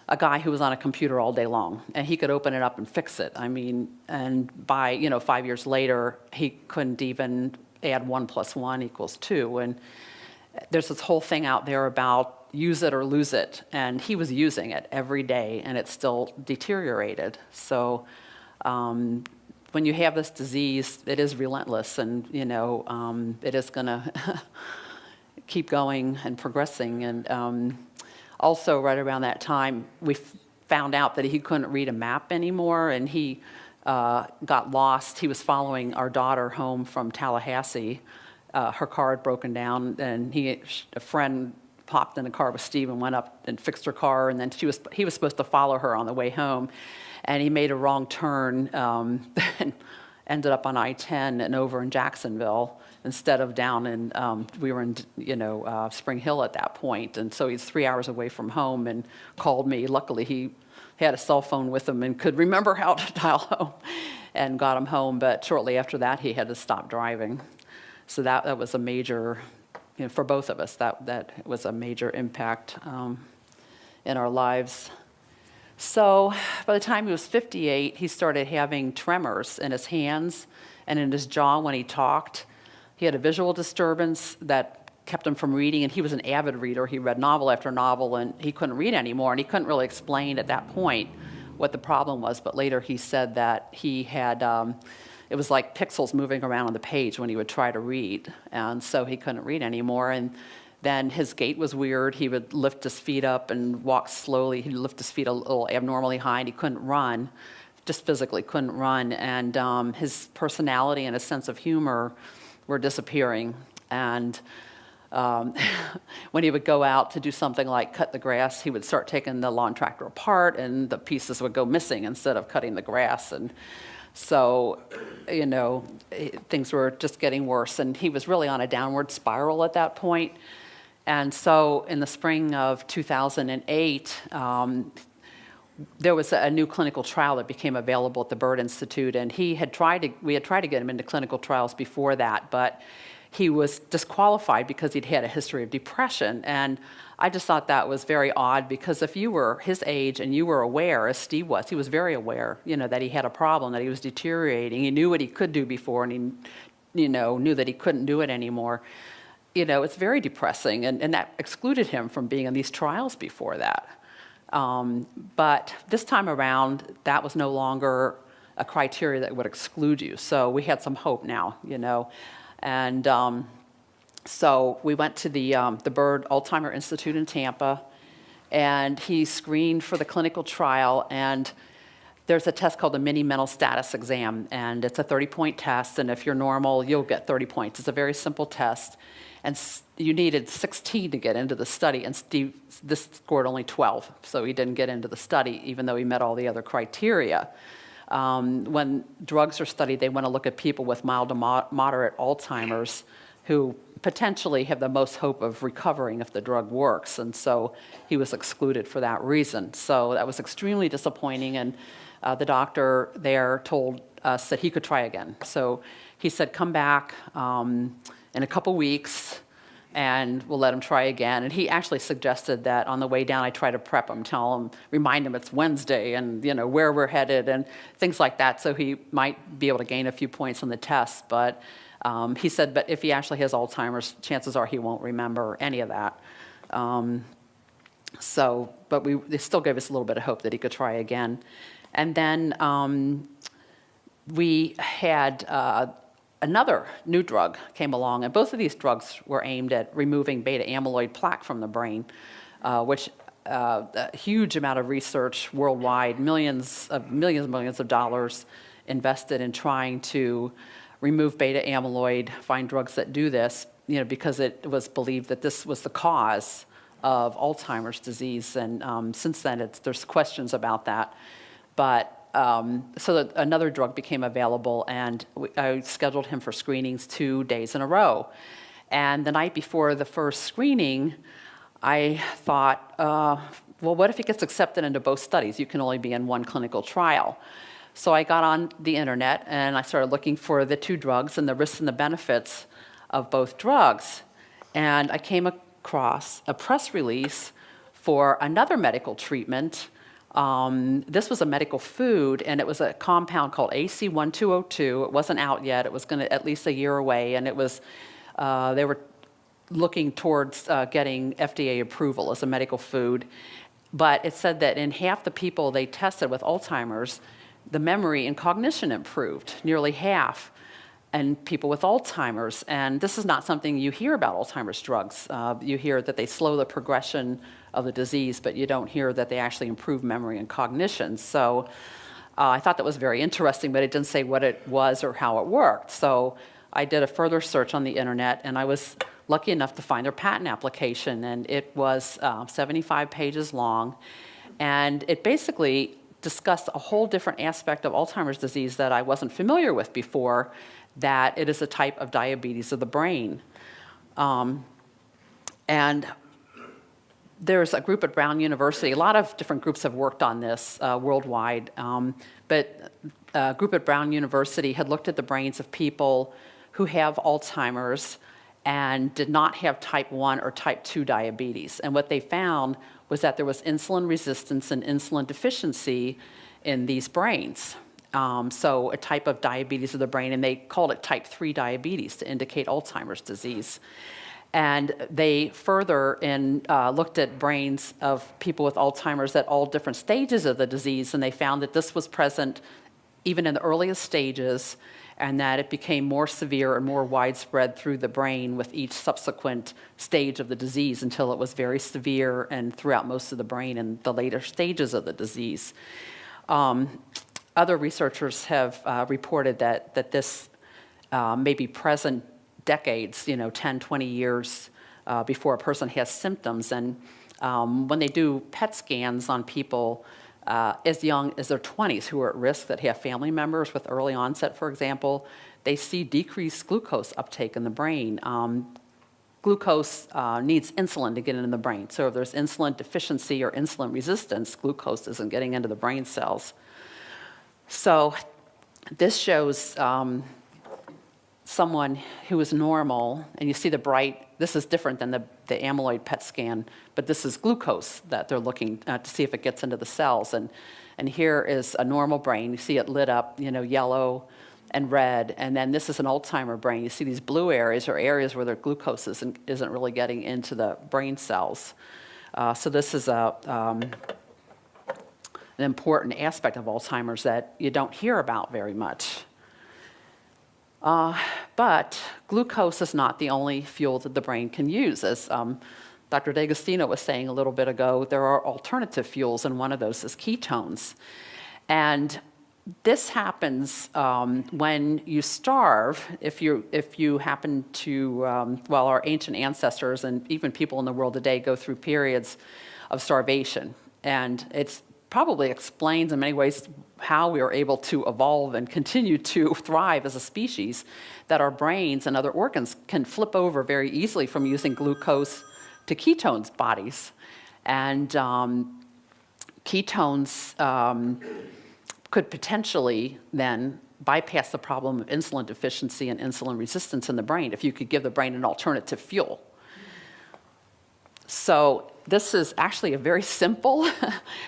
a guy who was on a computer all day long, and he could open it up and fix it. And by 5 years later, he couldn't even add 1 + 1 = 2. And there's this whole thing out there about use it or lose it, and he was using it every day, and it still deteriorated. So when you have this disease, it is relentless, and it is going to keep going and progressing. And also, right around that time, we found out that he couldn't read a map anymore, and he got lost. He was following our daughter home from Tallahassee. Her car had broken down, and a friend popped in the car with Steve and went up and fixed her car, and then he was supposed to follow her on the way home, and he made a wrong turn and ended up on I-10 and over in Jacksonville instead of down in, we were in, Spring Hill at that point. And so he's 3 hours away from home and called me. Luckily, he had a cell phone with him and could remember how to dial home and got him home. But shortly after that, he had to stop driving. So that was a major, for both of us, that was a major impact in our lives. So by the time he was 58, he started having tremors in his hands and in his jaw when he talked. He had a visual disturbance that kept him from reading, and he was an avid reader. He read novel after novel, and he couldn't read anymore, and he couldn't really explain at that point what the problem was. But later he said that he had, it was like pixels moving around on the page when he would try to read, and so he couldn't read anymore. And then his gait was weird. He would lift his feet up and walk slowly. He'd lift his feet a little abnormally high, and he couldn't run, just physically couldn't run. And his personality and his sense of humor were disappearing. And when he would go out to do something like cut the grass, he would start taking the lawn tractor apart, and the pieces would go missing instead of cutting the grass. And so, things were just getting worse. And he was really on a downward spiral at that point. And so in the spring of 2008, there was a new clinical trial that became available at the Bird Institute, and we had tried to get him into clinical trials before that, but he was disqualified because he'd had a history of depression. And I just thought that was very odd, because if you were his age and you were aware, as Steve was, he was very aware, that he had a problem, that he was deteriorating. He knew what he could do before, and he, knew that he couldn't do it anymore. It's very depressing, and that excluded him from being in these trials before that. But this time around, that was no longer a criteria that would exclude you. So we had some hope now, And so we went to the Bird Alzheimer Institute in Tampa, and he screened for the clinical trial, and there's a test called the mini mental status exam, and it's a 30-point test, and if you're normal, you'll get 30 points. It's a very simple test, and you needed 16 to get into the study, and Steve, this scored only 12, so he didn't get into the study, even though he met all the other criteria. When drugs are studied, they want to look at people with mild to moderate Alzheimer's who potentially have the most hope of recovering if the drug works, and so he was excluded for that reason. So that was extremely disappointing, and the doctor there told us that he could try again. So he said, come back in a couple weeks and we'll let him try again. And he actually suggested that on the way down I try to prep him, tell him, remind him it's Wednesday and where we're headed and things like that, so he might be able to gain a few points on the test. But he said, but if he actually has Alzheimer's, chances are he won't remember any of that. But they still gave us a little bit of hope that he could try again. And then we had another new drug came along, and both of these drugs were aimed at removing beta amyloid plaque from the brain, which a huge amount of research worldwide, millions of dollars invested in trying to remove beta amyloid, find drugs that do this, because it was believed that this was the cause of Alzheimer's disease. And since then, there's questions about that. But so another drug became available, and I scheduled him for screenings 2 days in a row. And the night before the first screening, I thought, well, what if he gets accepted into both studies? You can only be in one clinical trial. So I got on the internet and I started looking for the two drugs and the risks and the benefits of both drugs. And I came across a press release for another medical treatment. This was a medical food, and it was a compound called AC1202. It wasn't out yet. It was going to at least a year away, and it was they were looking towards getting FDA approval as a medical food. But it said that in half the people they tested with Alzheimer's, the memory and cognition improved, nearly half, and people with Alzheimer's. And this is not something you hear about Alzheimer's drugs. You hear that they slow the progression of the disease, but you don't hear that they actually improve memory and cognition. So I thought that was very interesting, but it didn't say what it was or how it worked. So I did a further search on the internet, and I was lucky enough to find their patent application, and it was 75 pages long, and it basically discussed a whole different aspect of Alzheimer's disease that I wasn't familiar with before, that it is a type of diabetes of the brain. And there's a group at Brown University, a lot of different groups have worked on this worldwide, but a group at Brown University had looked at the brains of people who have Alzheimer's and did not have type 1 or type 2 diabetes. And what they found was that there was insulin resistance and insulin deficiency in these brains. So a type of diabetes of the brain, and they called it type 3 diabetes to indicate Alzheimer's disease. And they further looked at brains of people with Alzheimer's at all different stages of the disease, and they found that this was present even in the earliest stages, and that it became more severe and more widespread through the brain with each subsequent stage of the disease until it was very severe and throughout most of the brain in the later stages of the disease. Other researchers have reported that this may be present decades, 10, 20 years before a person has symptoms. And when they do PET scans on people as young as their 20s who are at risk, that have family members with early onset, for example, they see decreased glucose uptake in the brain. Glucose needs insulin to get into the brain. So if there's insulin deficiency or insulin resistance, glucose isn't getting into the brain cells. So this shows someone who is normal, and you see the bright, this is different than the amyloid PET scan, but this is glucose that they're looking to see if it gets into the cells. And here is a normal brain. You see it lit up, yellow and red. And then this is an Alzheimer brain. You see these blue areas are areas where their glucose isn't really getting into the brain cells. So this is an important aspect of Alzheimer's that you don't hear about very much. But glucose is not the only fuel that the brain can use. As Dr. D'Agostino was saying a little bit ago, there are alternative fuels, and one of those is ketones. And this happens when you starve. If you happen to, well, our ancient ancestors and even people in the world today go through periods of starvation. And it probably explains in many ways how we are able to evolve and continue to thrive as a species, that our brains and other organs can flip over very easily from using glucose to ketones bodies. And ketones could potentially then bypass the problem of insulin deficiency and insulin resistance in the brain if you could give the brain an alternative fuel. So this is actually a very simple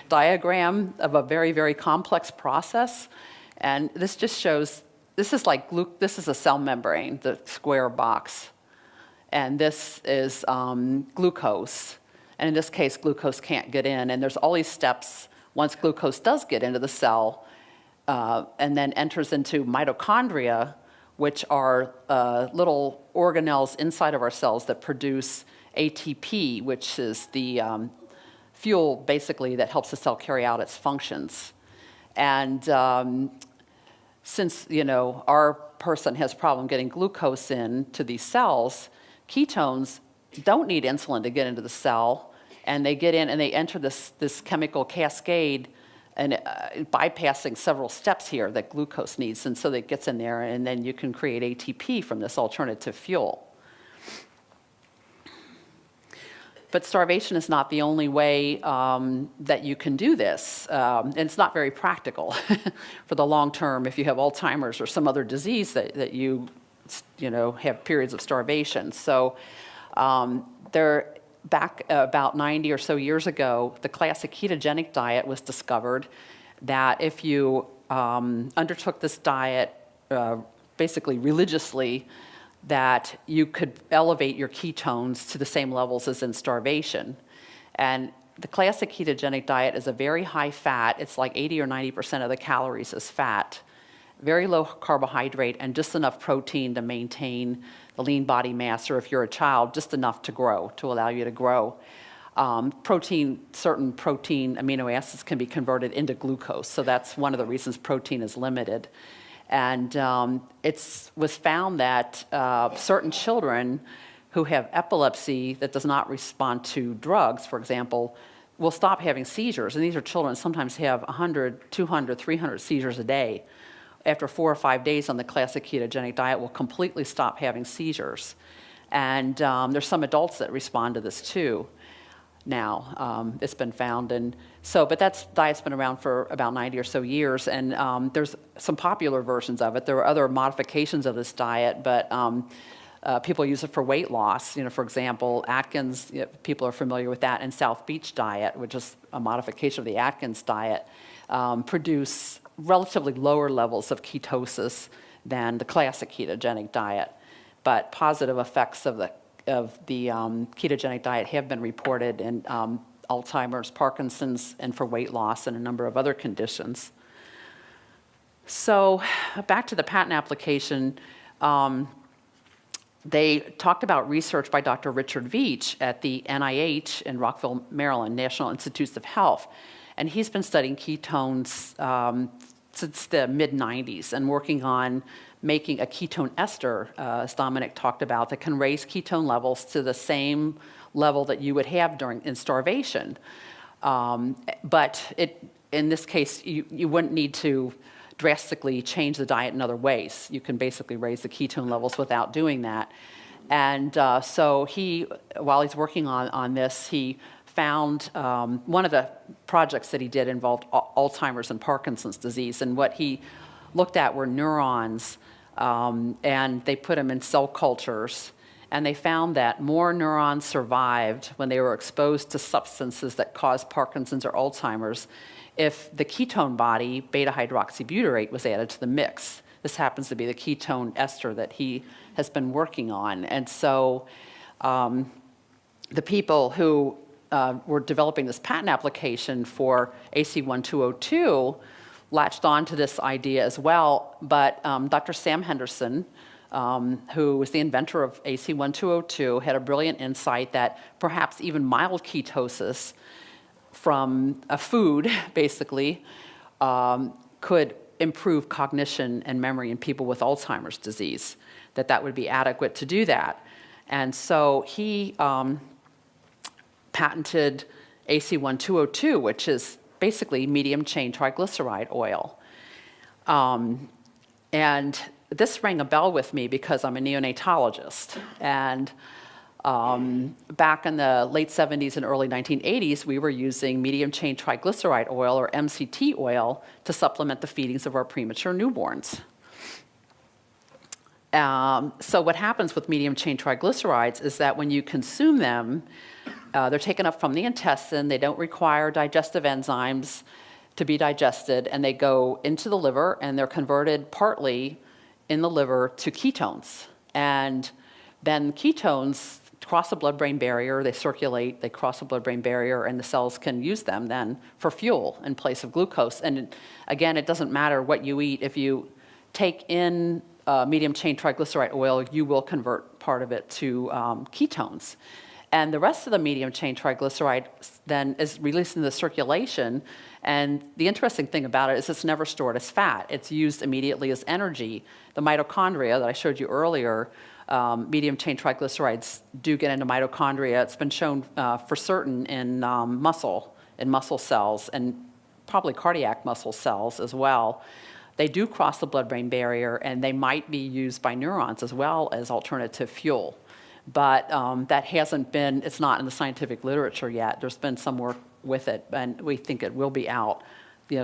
diagram of a very, very complex process. And this just shows, this is like, this is a cell membrane, the square box. And this is glucose. And in this case, glucose can't get in. And there's all these steps once glucose does get into the cell, and then enters into mitochondria, which are little organelles inside of our cells that produce ATP, which is the fuel basically that helps the cell carry out its functions. And since our person has problem getting glucose into these cells, ketones don't need insulin to get into the cell, and they get in and they enter this chemical cascade, and bypassing several steps here that glucose needs, and so that gets in there, and then you can create ATP from this alternative fuel. But starvation is not the only way that you can do this, and it's not very practical for the long term if you have Alzheimer's or some other disease that you have periods of starvation. So back about 90 or so years ago, the classic ketogenic diet was discovered, that if you undertook this diet basically religiously, that you could elevate your ketones to the same levels as in starvation. And the classic ketogenic diet is a very high fat. It's like 80 or 90% of the calories is fat, very low carbohydrate, and just enough protein to maintain the lean body mass, or if you're a child, just enough to grow, to allow you to grow. Certain protein amino acids can be converted into glucose, so that's one of the reasons protein is limited. And it was found that certain children who have epilepsy that does not respond to drugs, for example, will stop having seizures. And these are children that sometimes have 100, 200, 300 seizures a day. After 4 or 5 days on the classic ketogenic diet, will completely stop having seizures. And there's some adults that respond to this too. Now, it's been found, but that diet's been around for about 90 or so years, and there's some popular versions of it. There are other modifications of this diet, but people use it for weight loss. For example, Atkins, people are familiar with that, and South Beach diet, which is a modification of the Atkins diet, produce relatively lower levels of ketosis than the classic ketogenic diet. But positive effects of the ketogenic diet have been reported in Alzheimer's, Parkinson's, and for weight loss and a number of other conditions. So back to the patent application, they talked about research by Dr. Richard Veach at the NIH in Rockville, Maryland, National Institutes of Health. And he's been studying ketones since the mid-90s and working on making a ketone ester, as Dominic talked about, that can raise ketone levels to the same level that you would have in starvation. But in this case, you wouldn't need to drastically change the diet in other ways. You can basically raise the ketone levels without doing that. And so while he's working on this, he found one of the projects that he did involved Alzheimer's and Parkinson's disease. And what he looked at were neurons, and they put them in cell cultures. And they found that more neurons survived when they were exposed to substances that cause Parkinson's or Alzheimer's if the ketone body, beta-hydroxybutyrate, was added to the mix. This happens to be the ketone ester that he has been working on. And so the people who were developing this patent application for AC1202 latched on to this idea as well. But Dr. Sam Henderson, who was the inventor of AC-1202, had a brilliant insight that perhaps even mild ketosis from a food, basically, could improve cognition and memory in people with Alzheimer's disease, that would be adequate to do that. And so he patented AC-1202, which is basically medium-chain triglyceride oil. And this rang a bell with me because I'm a neonatologist. And back in the late 70s and early 1980s, we were using medium-chain triglyceride oil, or MCT oil, to supplement the feedings of our premature newborns. So what happens with medium-chain triglycerides is that when you consume them, they're taken up from the intestine. They don't require digestive enzymes to be digested, and they go into the liver, and they're converted partly in the liver to ketones. And then ketones cross the blood-brain barrier, they circulate, they cross the blood-brain barrier, and the cells can use them then for fuel in place of glucose. And again, it doesn't matter what you eat. If you take in medium-chain triglyceride oil, you will convert part of it to ketones. And the rest of the medium-chain triglyceride then is released into the circulation. And the interesting thing about it is it's never stored as fat. It's used immediately as energy. The mitochondria that I showed you earlier, medium-chain triglycerides do get into mitochondria. It's been shown for certain in muscle cells, and probably cardiac muscle cells as well. They do cross the blood-brain barrier, and they might be used by neurons as well as alternative fuel. But that hasn't been, it's not in the scientific literature yet. There's been some work with it, and we think it will be out,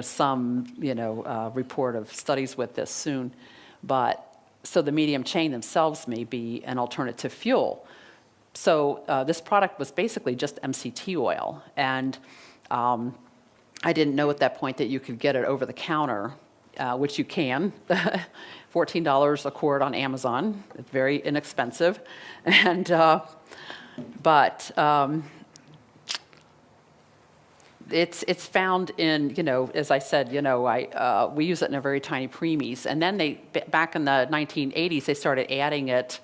some, report of studies with this soon. But, so the medium chain themselves may be an alternative fuel. So this product was basically just MCT oil. And I didn't know at that point that you could get it over the counter, which you can. $14 a quart on Amazon. It's very inexpensive. And, it's found in, as I said, we use it in a very tiny preemies. And then back in the 1980s, they started adding it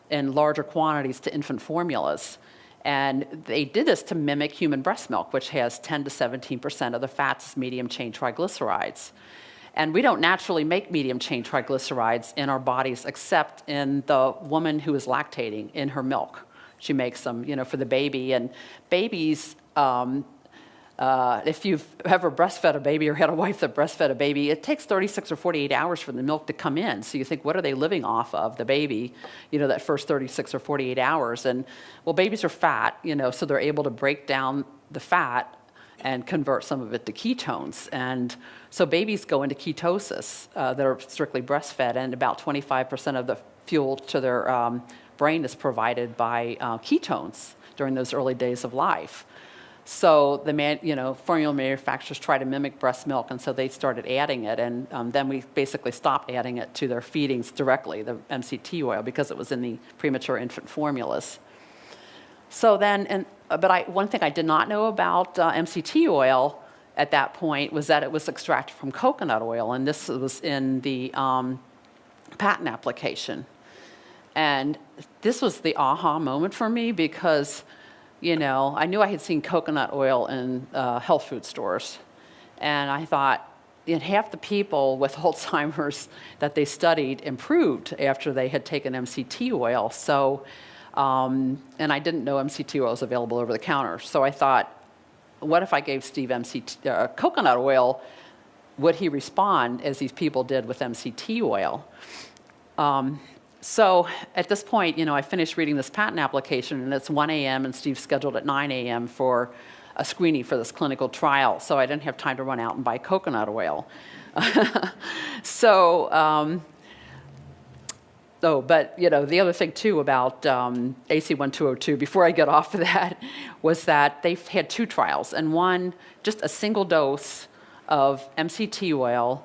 in larger quantities to infant formulas. And they did this to mimic human breast milk, which has 10 to 17% of the fats as medium-chain triglycerides. And we don't naturally make medium-chain triglycerides in our bodies except in the woman who is lactating in her milk. She makes them, for the baby. And babies, if you've ever breastfed a baby or had a wife that breastfed a baby, it takes 36 or 48 hours for the milk to come in. So you think, what are they living off of, the baby, that first 36 or 48 hours? And, well, babies are fat, so they're able to break down the fat and convert some of it to ketones. And so babies go into ketosis that are strictly breastfed, and about 25% of the fuel to their brain is provided by ketones during those early days of life. So the formula manufacturers try to mimic breast milk, and so they started adding it, and then we basically stopped adding it to their feedings directly, the MCT oil, because it was in the premature infant formulas. So then, one thing I did not know about MCT oil at that point was that it was extracted from coconut oil, and this was in the patent application. And this was the aha moment for me because, I knew I had seen coconut oil in health food stores, and I thought, half the people with Alzheimer's that they studied improved after they had taken MCT oil. So. And I didn't know MCT oil was available over the counter. So I thought, what if I gave Steve coconut oil? Would he respond as these people did with MCT oil? So at this point, I finished reading this patent application, and it's 1 a.m., and Steve's scheduled at 9 a.m. for a screening for this clinical trial. So I didn't have time to run out and buy coconut oil. But the other thing too about AC-1202, before I get off of that, was that they've had 2 trials, and one, just a single dose of MCT oil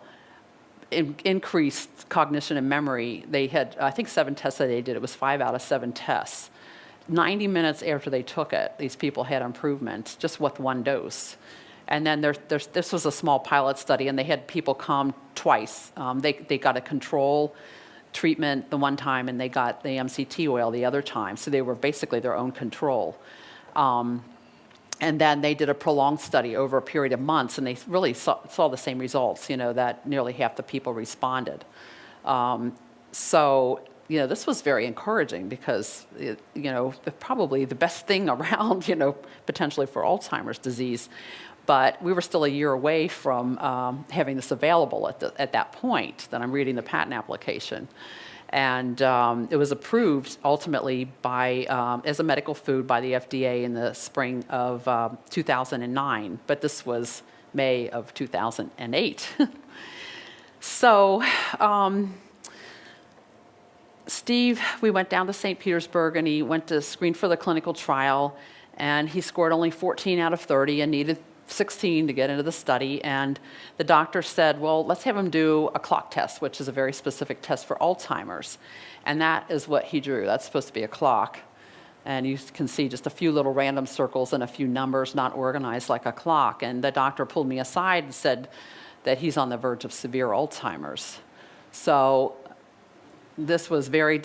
increased cognition and memory. They had, I think, 7 tests that they did. It was 5 out of 7 tests. 90 minutes after they took it, these people had improvement just with 1 dose. And then this was a small pilot study, and they had people come twice. They got a control treatment the one time and they got the MCT oil the other time. So they were basically their own control. And then they did a prolonged study over a period of months, and they really saw the same results, that nearly half the people responded. So, this was very encouraging because, probably the best thing around, potentially for Alzheimer's disease. But we were still a year away from having this available at that point that I'm reading the patent application. And it was approved ultimately as a medical food by the FDA in the spring of 2009, but this was May of 2008. So Steve, we went down to St. Petersburg and he went to screen for the clinical trial, and he scored only 14 out of 30 and needed 16 to get into the study, and the doctor said, well, let's have him do a clock test, which is a very specific test for Alzheimer's, and that is what he drew. That's supposed to be a clock, and you can see just a few little random circles and a few numbers not organized like a clock, and the doctor pulled me aside and said that he's on the verge of severe Alzheimer's. So this was very,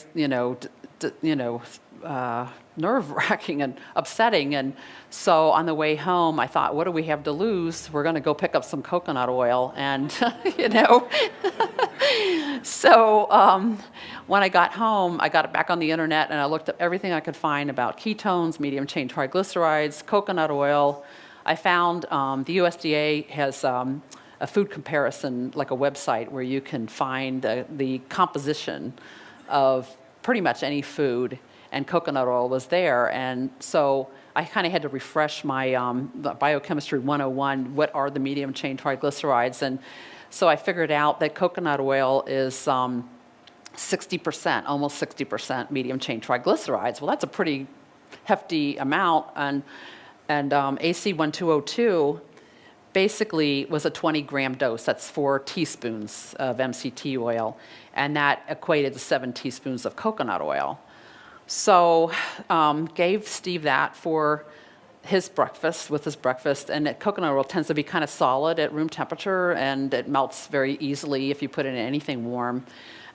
nerve-wracking and upsetting. And so on the way home, I thought, what do we have to lose? We're going to go pick up some coconut oil. And, So when I got home, I got it back on the internet, and I looked up everything I could find about ketones, medium-chain triglycerides, coconut oil. I found the USDA has a food comparison, like a website, where you can find the composition of pretty much any food, and coconut oil was there. And so I kind of had to refresh my biochemistry 101, what are the medium chain triglycerides? And so I figured out that coconut oil is 60%, almost 60% medium chain triglycerides. Well, that's a pretty hefty amount. And AC1202 basically was a 20-gram dose. That's 4 teaspoons of MCT oil, and that equated to 7 teaspoons of coconut oil. So gave Steve that for his breakfast, and coconut oil tends to be kind of solid at room temperature, and it melts very easily if you put it in anything warm.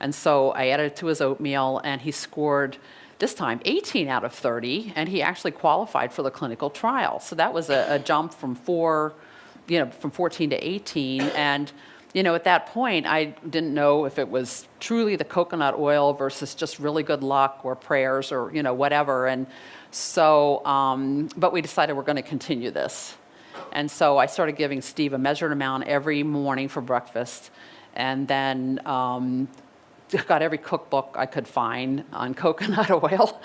And so I added it to his oatmeal, and he scored this time 18 out of 30, and he actually qualified for the clinical trial. So that was a jump from 14 to 18, and at that point, I didn't know if it was truly the coconut oil versus just really good luck or prayers or, whatever. And so, but we decided we're going to continue this. And so I started giving Steve a measured amount every morning for breakfast, and then got every cookbook I could find on coconut oil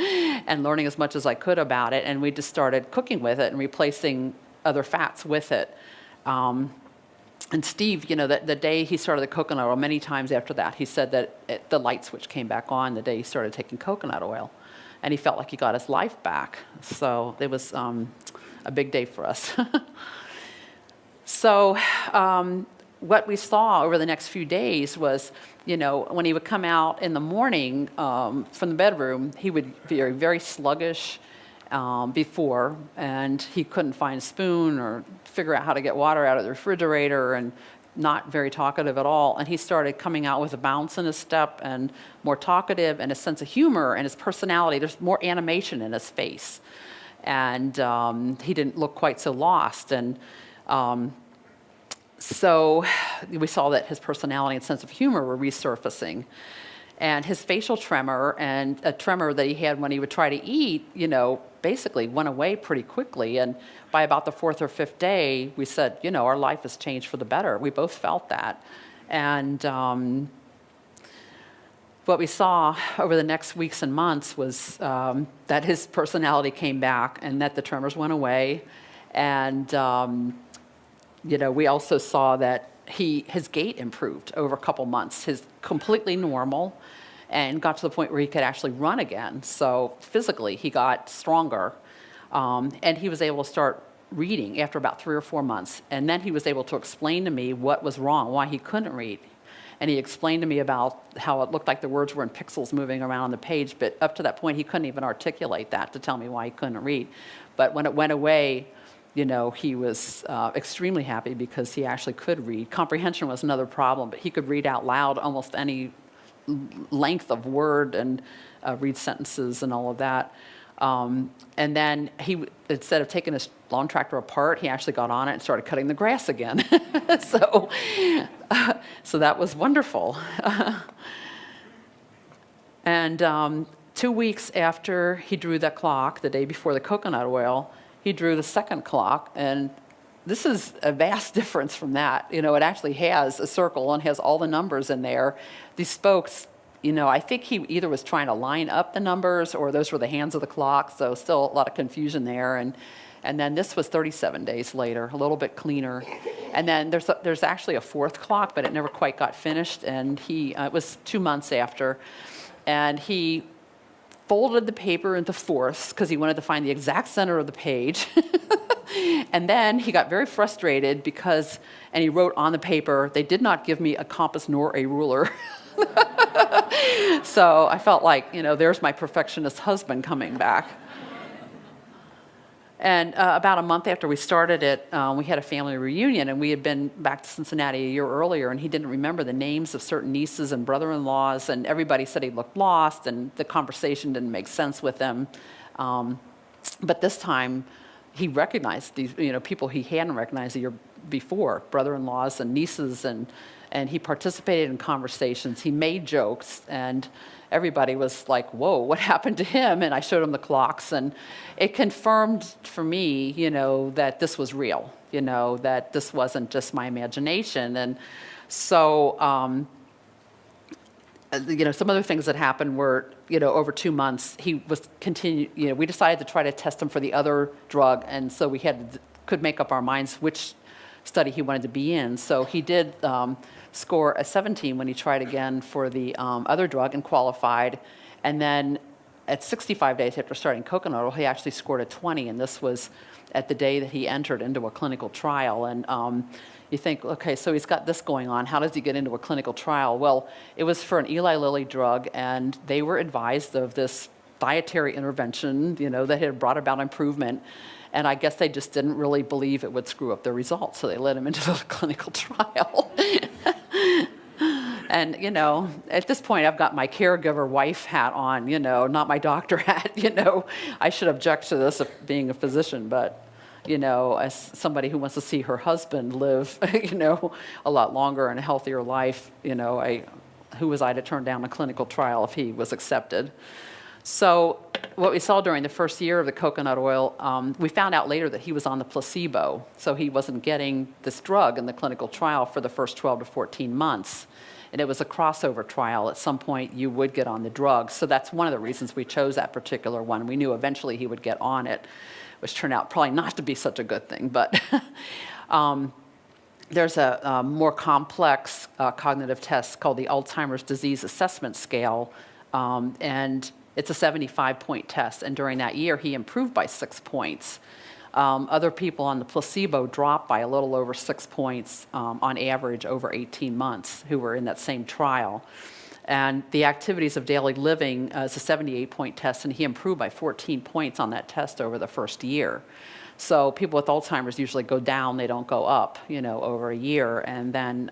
and learning as much as I could about it. And we just started cooking with it and replacing other fats with it. And Steve, the day he started the coconut oil, many times after that, he said that the light switch came back on the day he started taking coconut oil. And he felt like he got his life back. So it was a big day for us. So what we saw over the next few days was, when he would come out in the morning from the bedroom, he would be very, very sluggish before, and he couldn't find a spoon or figure out how to get water out of the refrigerator, and not very talkative at all. And he started coming out with a bounce in his step and more talkative, and a sense of humor, and his personality. There's more animation in his face. And he didn't look quite so lost. And so we saw that his personality and sense of humor were resurfacing. And his facial tremor, and a tremor that he had when he would try to eat, basically went away pretty quickly. And by about the 4th or 5th day, we said, our life has changed for the better. We both felt that. And what we saw over the next weeks and months was that his personality came back, and that the tremors went away. And, we also saw that his gait improved over a couple months. His completely normal, and got to the point where he could actually run again. So physically, he got stronger, and he was able to start reading after about 3 or 4 months. And then he was able to explain to me what was wrong, why he couldn't read. And he explained to me about how it looked like the words were in pixels moving around on the page, but up to that point, he couldn't even articulate that to tell me why he couldn't read. But when it went away, he was extremely happy because he actually could read. Comprehension was another problem, but he could read out loud almost any length of word and read sentences and all of that. And then he, instead of taking his lawn tractor apart, he actually got on it and started cutting the grass again. So that was wonderful. And 2 weeks after he drew that clock, the day before the coconut oil, he drew the second clock. And this is a vast difference from that. You know, it actually has a circle and has all the numbers in there. These spokes, you know, I think he either was trying to line up the numbers or those were the hands of the clock, so still a lot of confusion there. And then this was 37 days later, a little bit cleaner. And then there's actually a fourth clock, but it never quite got finished, and it was 2 months after. And he folded the paper into fourths because he wanted to find the exact center of the page. And then he got very frustrated and he wrote on the paper, "They did not give me a compass nor a ruler." So I felt like, you know, there's my perfectionist husband coming back. And about a month after we started it, we had a family reunion, and we had been back to Cincinnati a year earlier, and he didn't remember the names of certain nieces and brother-in-laws, and everybody said he looked lost, and the conversation didn't make sense with him. But this time, he recognized these, you know, people he hadn't recognized the year before, brother-in-laws and nieces, and he participated in conversations. He made jokes, and everybody was like, "Whoa, what happened to him?" And I showed him the clocks, and it confirmed for me, you know, that this was real, you know, that this wasn't just my imagination. And so, you know, some other things that happened were, you know, over 2 months, he was you know, we decided to try to test him for the other drug, and so we could make up our minds which study he wanted to be in. So he did score a 17 when he tried again for the other drug and qualified. And then at 65 days after starting coconut oil, he actually scored a 20, and this was at the day that he entered into a clinical trial. And you think, okay, so he's got this going on. How does he get into a clinical trial? Well, it was for an Eli Lilly drug, and they were advised of this dietary intervention, you know, that had brought about improvement. And I guess they just didn't really believe it would screw up their results, so they let him into the clinical trial. And, you know, at this point, I've got my caregiver wife hat on, you know, not my doctor hat, you know. I should object to this being a physician, but, you know, as somebody who wants to see her husband live, you know, a lot longer and a healthier life, you know, who was I to turn down a clinical trial if he was accepted? So what we saw during the first year of the coconut oil, we found out later that he was on the placebo. So he wasn't getting this drug in the clinical trial for the first 12 to 14 months. And it was a crossover trial. At some point, you would get on the drug. So that's one of the reasons we chose that particular one. We knew eventually he would get on it, which turned out probably not to be such a good thing. But there's a more complex cognitive test called the Alzheimer's Disease Assessment Scale. And it's a 75-point test, and during that year, he improved by 6 points. Other people on the placebo dropped by a little over 6 points on average over 18 months who were in that same trial. And the activities of daily living is a 78-point test, and he improved by 14 points on that test over the first year. So people with Alzheimer's usually go down, they don't go up, you know, over a year. And then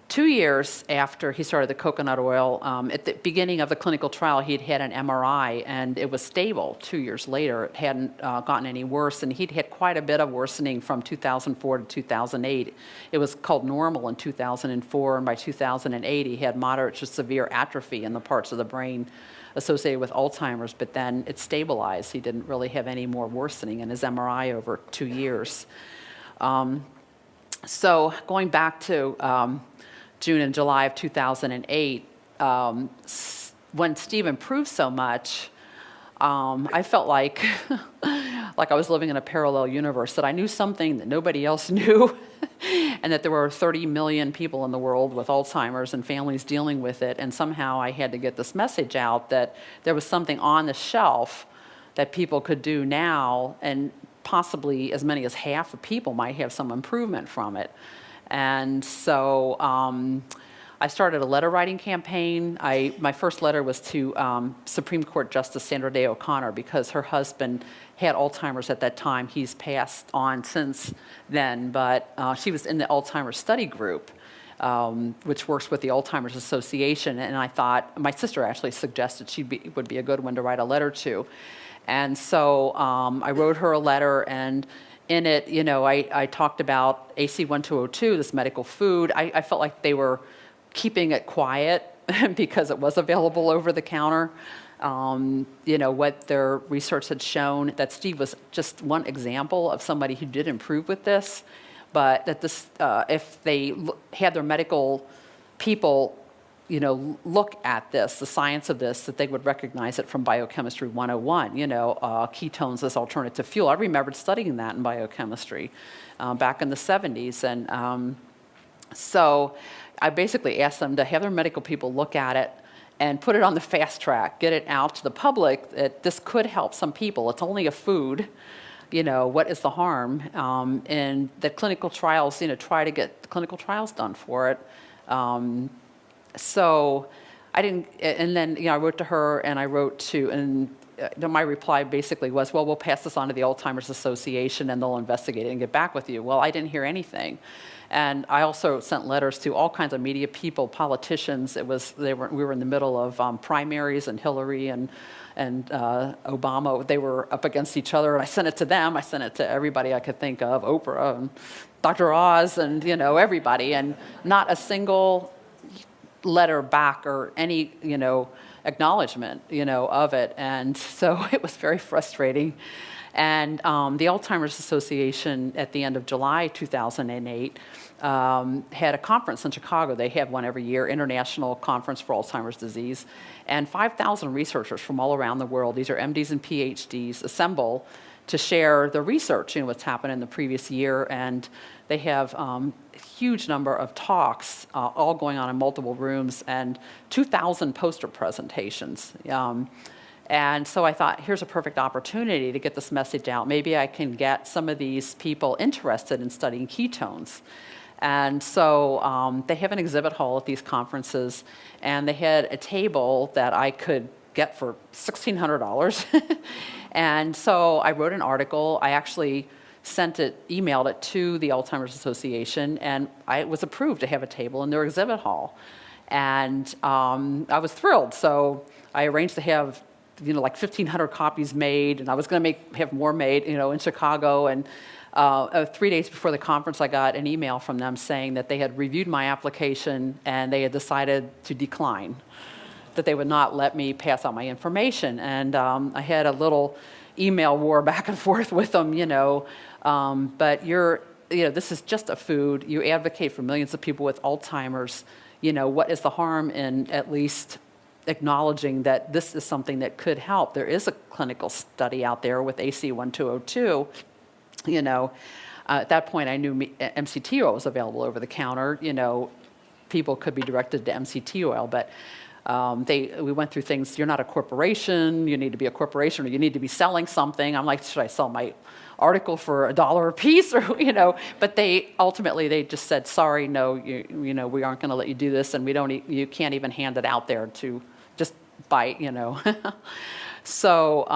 2 years after he started the coconut oil, at the beginning of the clinical trial, he'd had an MRI, and it was stable 2 years later. It hadn't gotten any worse, and he'd had quite a bit of worsening from 2004 to 2008. It was called normal in 2004, and by 2008, he had moderate to severe atrophy in the parts of the brain associated with Alzheimer's, but then it stabilized. He didn't really have any more worsening in his MRI over 2 years. So going back to June and July of 2008, when Steve improved so much, I felt like I was living in a parallel universe, that I knew something that nobody else knew, and that there were 30 million people in the world with Alzheimer's and families dealing with it, and somehow I had to get this message out that there was something on the shelf that people could do now, and possibly as many as half of people might have some improvement from it. And so I started a letter writing campaign. My first letter was to Supreme Court Justice Sandra Day O'Connor, because her husband had Alzheimer's at that time. He's passed on since then, but she was in the Alzheimer's study group. which works with the Alzheimer's Association. And I thought, my sister actually suggested would be a good one to write a letter to. And so I wrote her a letter, and in it, I talked about AC1202, this medical food. I felt like they were keeping it quiet because it was available over the counter. What their research had shown, that Steve was just one example of somebody who did improve with this, but that this, if they had their medical people, look at this, the science of this, that they would recognize it from Biochemistry 101, ketones as alternative fuel. I remembered studying that in biochemistry back in the 70s. And so I basically asked them to have their medical people look at it and put it on the fast track, get it out to the public that this could help some people. It's only a food. What is the harm? And the clinical trials, try to get the clinical trials done for it. So I didn't, and then, I wrote to her, and I wrote to, and my reply basically was, well, we'll pass this on to the Alzheimer's Association, and they'll investigate it and get back with you. Well, I didn't hear anything. And I also sent letters to all kinds of media people, politicians. We were in the middle of primaries, and Hillary and Obama, they were up against each other, and I sent it to them. I sent it to everybody I could think of, Oprah and Dr. Oz, and everybody, and not a single letter back or any acknowledgement of it. And so it was very frustrating. And the Alzheimer's Association at the end of July 2008 had a conference in Chicago. They have one every year, International Conference for Alzheimer's Disease. And 5,000 researchers from all around the world, these are MDs and PhDs, assemble to share their research, what's happened in the previous year. And they have a huge number of talks, all going on in multiple rooms, and 2,000 poster presentations. And so I thought, here's a perfect opportunity to get this message out. Maybe I can get some of these people interested in studying ketones. And so they have an exhibit hall at these conferences, and they had a table that I could get for $1,600. And so I wrote an article. I actually emailed it to the Alzheimer's Association, and I was approved to have a table in their exhibit hall. And I was thrilled. So I arranged to have like 1,500 copies made, and I was going to have more made, in Chicago. And 3 days before the conference, I got an email from them saying that they had reviewed my application and they had decided to decline, that they would not let me pass out my information. And I had a little email war back and forth with them, but this is just a food. You advocate for millions of people with Alzheimer's. What is the harm in at least acknowledging that this is something that could help? There is a clinical study out there with AC1202. At that point, I knew MCT oil was available over the counter. People could be directed to MCT oil, but we went through things. You're not a corporation. You need to be a corporation, or you need to be selling something. I'm like, should I sell my article for $1 a piece, or But they just said, sorry, no, we aren't going to let you do this, and you can't even hand it out there to just buy, So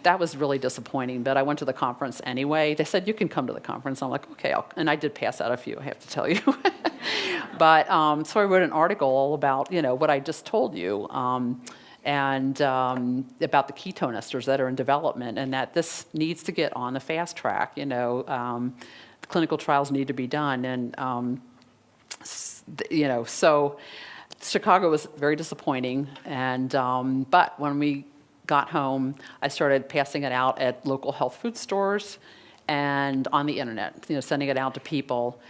that was really disappointing, but I went to the conference anyway. They said, you can come to the conference. I'm like, okay, and I did pass out a few, I have to tell you. But so I wrote an article all about, what I just told you, and about the ketone esters that are in development, and that this needs to get on the fast track. Clinical trials need to be done, and so Chicago was very disappointing. And but when we got home, I started passing it out at local health food stores and on the internet, sending it out to people.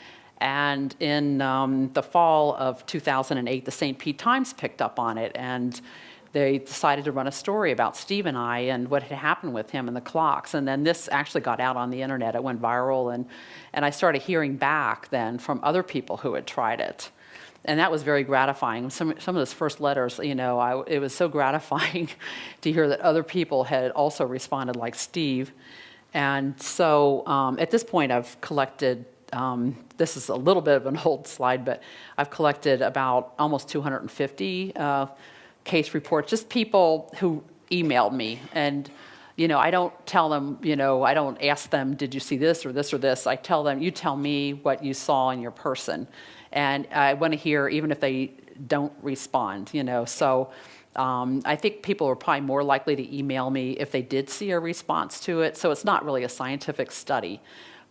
And in the fall of 2008, the St. Pete Times picked up on it, and they decided to run a story about Steve and I and what had happened with him and the clocks. And then this actually got out on the internet. It went viral, and I started hearing back then from other people who had tried it. And that was very gratifying. Some of those first letters, it was so gratifying to hear that other people had also responded like Steve. And so at this point, I've collected, this is a little bit of an old slide, but I've collected about almost 250 case reports, just people who emailed me. And, I don't tell them, I don't ask them, did you see this or this or this? I tell them, you tell me what you saw in your person. And I want to hear even if they don't respond, So I think people are probably more likely to email me if they did see a response to it. So it's not really a scientific study.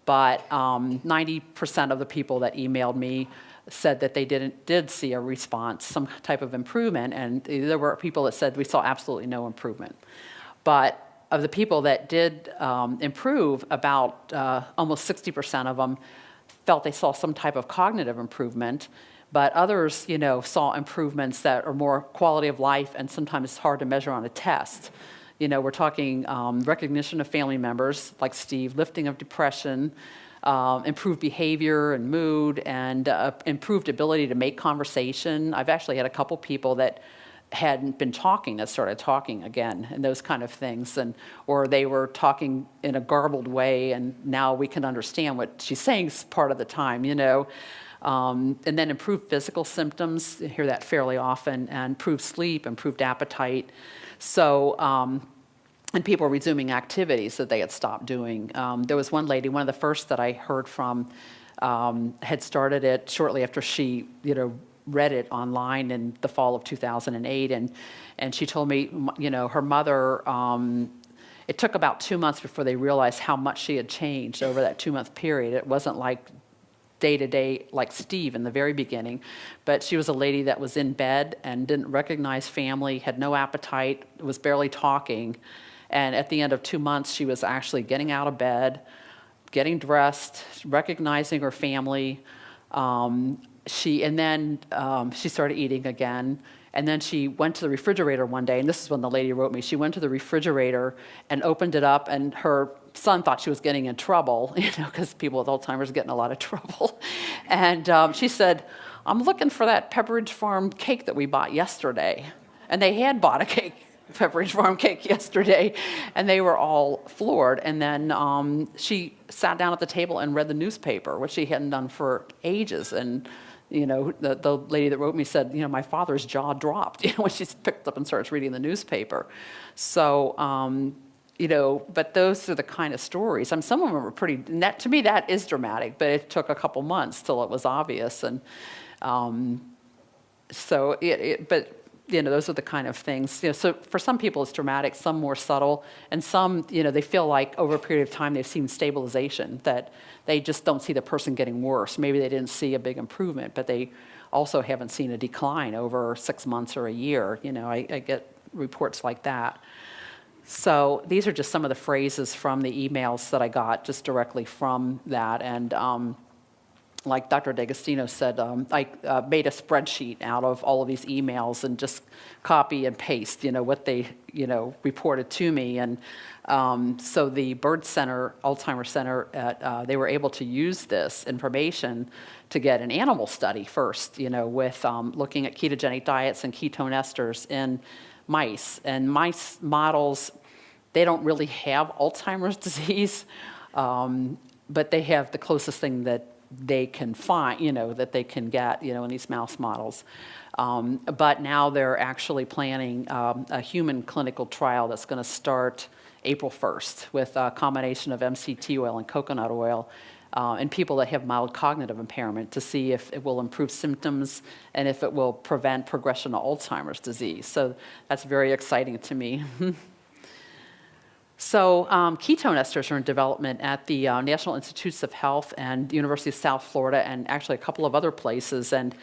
But 90% of the people that emailed me said that they did see a response, some type of improvement, and there were people that said we saw absolutely no improvement. But of the people that did improve, about almost 60% of them felt they saw some type of cognitive improvement, but others, saw improvements that are more quality of life and sometimes hard to measure on a test. We're talking recognition of family members, like Steve, lifting of depression, improved behavior and mood, and improved ability to make conversation. I've actually had a couple people that hadn't been talking that started talking again, and those kind of things, or they were talking in a garbled way, and now we can understand what she's saying part of the time, and then improved physical symptoms, I hear that fairly often, and improved sleep, improved appetite. So, and people resuming activities that they had stopped doing. There was one lady, one of the first that I heard from, had started it shortly after she, read it online in the fall of 2008, and she told me, her mother, it took about 2 months before they realized how much she had changed over that 2-month period. It wasn't like day-to-day like Steve in the very beginning, but she was a lady that was in bed and didn't recognize family, had no appetite, was barely talking, and at the end of 2 months, she was actually getting out of bed, getting dressed, recognizing her family. She started eating again, and then she went to the refrigerator one day, and this is when the lady wrote me. She went to the refrigerator and opened it up, and her son thought she was getting in trouble, because people with Alzheimer's get in a lot of trouble. And she said, "I'm looking for that Pepperidge Farm cake that we bought yesterday." And they had bought a Pepperidge Farm cake yesterday, and they were all floored. And then she sat down at the table and read the newspaper, which she hadn't done for ages. And the lady that wrote me said, my father's jaw dropped, when she picked up and starts reading the newspaper. So, but those are the kind of stories. Some of them are pretty, to me that is dramatic, but it took a couple months till it was obvious. And but those are the kind of things. So for some people it's dramatic, some more subtle, and some, they feel like over a period of time they've seen stabilization, that they just don't see the person getting worse. Maybe they didn't see a big improvement, but they also haven't seen a decline over 6 months or a year. I get reports like that. So these are just some of the phrases from the emails that I got just directly from that. And like Dr. D'Agostino said, I made a spreadsheet out of all of these emails and just copy and paste, what they, reported to me. And so the Bird Center, Alzheimer's Center, they were able to use this information to get an animal study first, with looking at ketogenic diets and ketone esters in mice. And mice models, they don't really have Alzheimer's disease, but they have the closest thing that they can find, that they can get, in these mouse models. But now they're actually planning a human clinical trial that's going to start April 1st with a combination of MCT oil and coconut oil in people that have mild cognitive impairment, to see if it will improve symptoms and if it will prevent progression of Alzheimer's disease. So that's very exciting to me. So ketone esters are in development at the National Institutes of Health and University of South Florida, and actually a couple of other places. And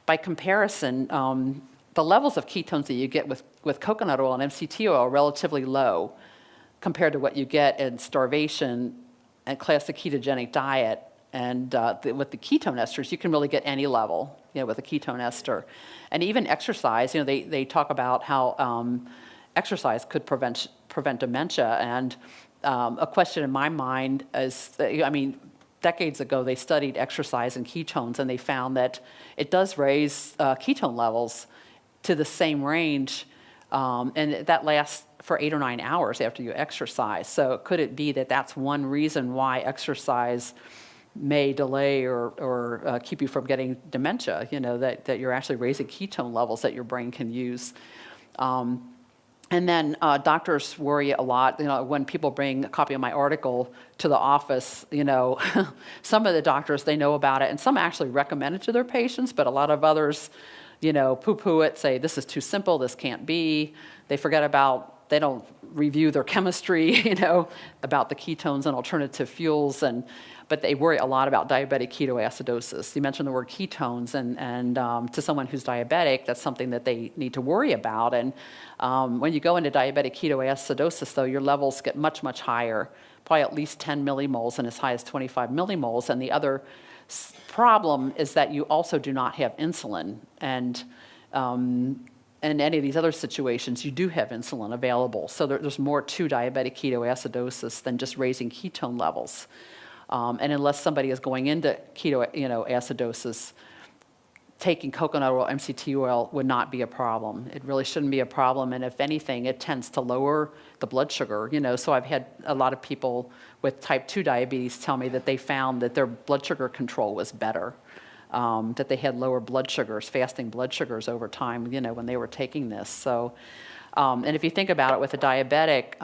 by comparison, the levels of ketones that you get with coconut oil and MCT oil are relatively low compared to what you get in starvation and classic ketogenic diet. And with the ketone esters, you can really get any level, with a ketone ester. And even exercise, they talk about how exercise could prevent dementia. And a question in my mind is, decades ago they studied exercise and ketones, and they found that it does raise ketone levels to the same range, and that lasts for 8 or 9 hours after you exercise. So could it be that that's one reason why exercise may delay or keep you from getting dementia, that you're actually raising ketone levels that your brain can use? And then doctors worry a lot, when people bring a copy of my article to the office, some of the doctors, they know about it, and some actually recommend it to their patients, but a lot of others, poo-poo it, say this is too simple, this can't be. They don't review their chemistry, about the ketones and alternative fuels, but they worry a lot about diabetic ketoacidosis. You mentioned the word ketones, and to someone who's diabetic, that's something that they need to worry about. And when you go into diabetic ketoacidosis, though, your levels get much, much higher, probably at least 10 millimoles and as high as 25 millimoles. And the other problem is that you also do not have insulin. And in any of these other situations, you do have insulin available. So there's more to diabetic ketoacidosis than just raising ketone levels. And unless somebody is going into acidosis, taking coconut oil, MCT oil would not be a problem. It really shouldn't be a problem. And if anything, it tends to lower the blood sugar. So I've had a lot of people with type 2 diabetes tell me that they found that their blood sugar control was better. That they had lower blood sugars, fasting blood sugars over time, when they were taking this. So, and if you think about it with a diabetic,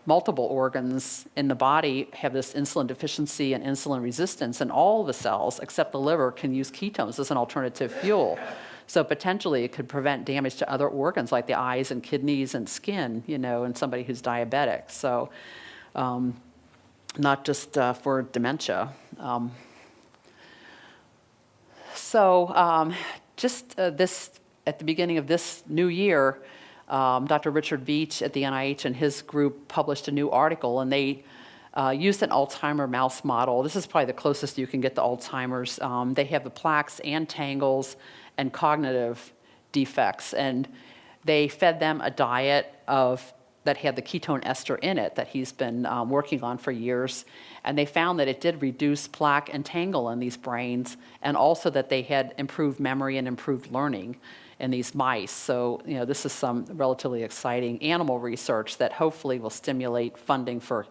multiple organs in the body have this insulin deficiency and insulin resistance, and all the cells, except the liver, can use ketones as an alternative fuel. So potentially it could prevent damage to other organs like the eyes and kidneys and skin, in somebody who's diabetic. So, not just for dementia. So at the beginning of this new year, Dr. Richard Veach at the NIH and his group published a new article, and they used an Alzheimer mouse model. This is probably the closest you can get to Alzheimer's. They have the plaques and tangles and cognitive defects, and they fed them a diet that had the ketone ester in it that he's been working on for years. And they found that it did reduce plaque and tangle in these brains, and also that they had improved memory and improved learning in these mice. So, this is some relatively exciting animal research that hopefully will stimulate funding for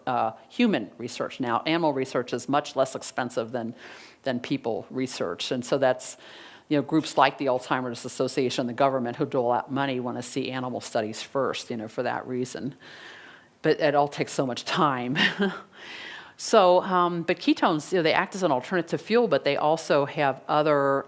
human research. Now, animal research is much less expensive than people research. And so that's, groups like the Alzheimer's Association, the government who dole out money want to see animal studies first, for that reason. But it all takes so much time. So, but ketones, they act as an alternative fuel, but they also have other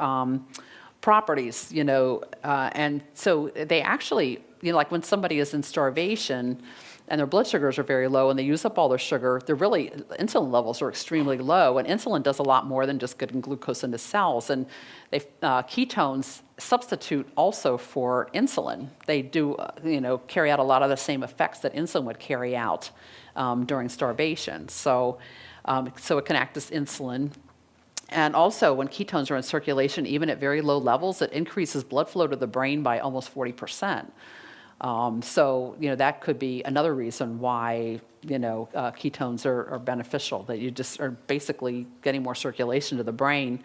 properties, and so they actually, like when somebody is in starvation and their blood sugars are very low and they use up all their sugar, insulin levels are extremely low, and insulin does a lot more than just getting glucose into cells. And ketones substitute also for insulin. They do, carry out a lot of the same effects that insulin would carry out during starvation. So it can act as insulin. And also, when ketones are in circulation, even at very low levels, it increases blood flow to the brain by almost 40%. So, that could be another reason why, ketones are beneficial, that you just are basically getting more circulation to the brain.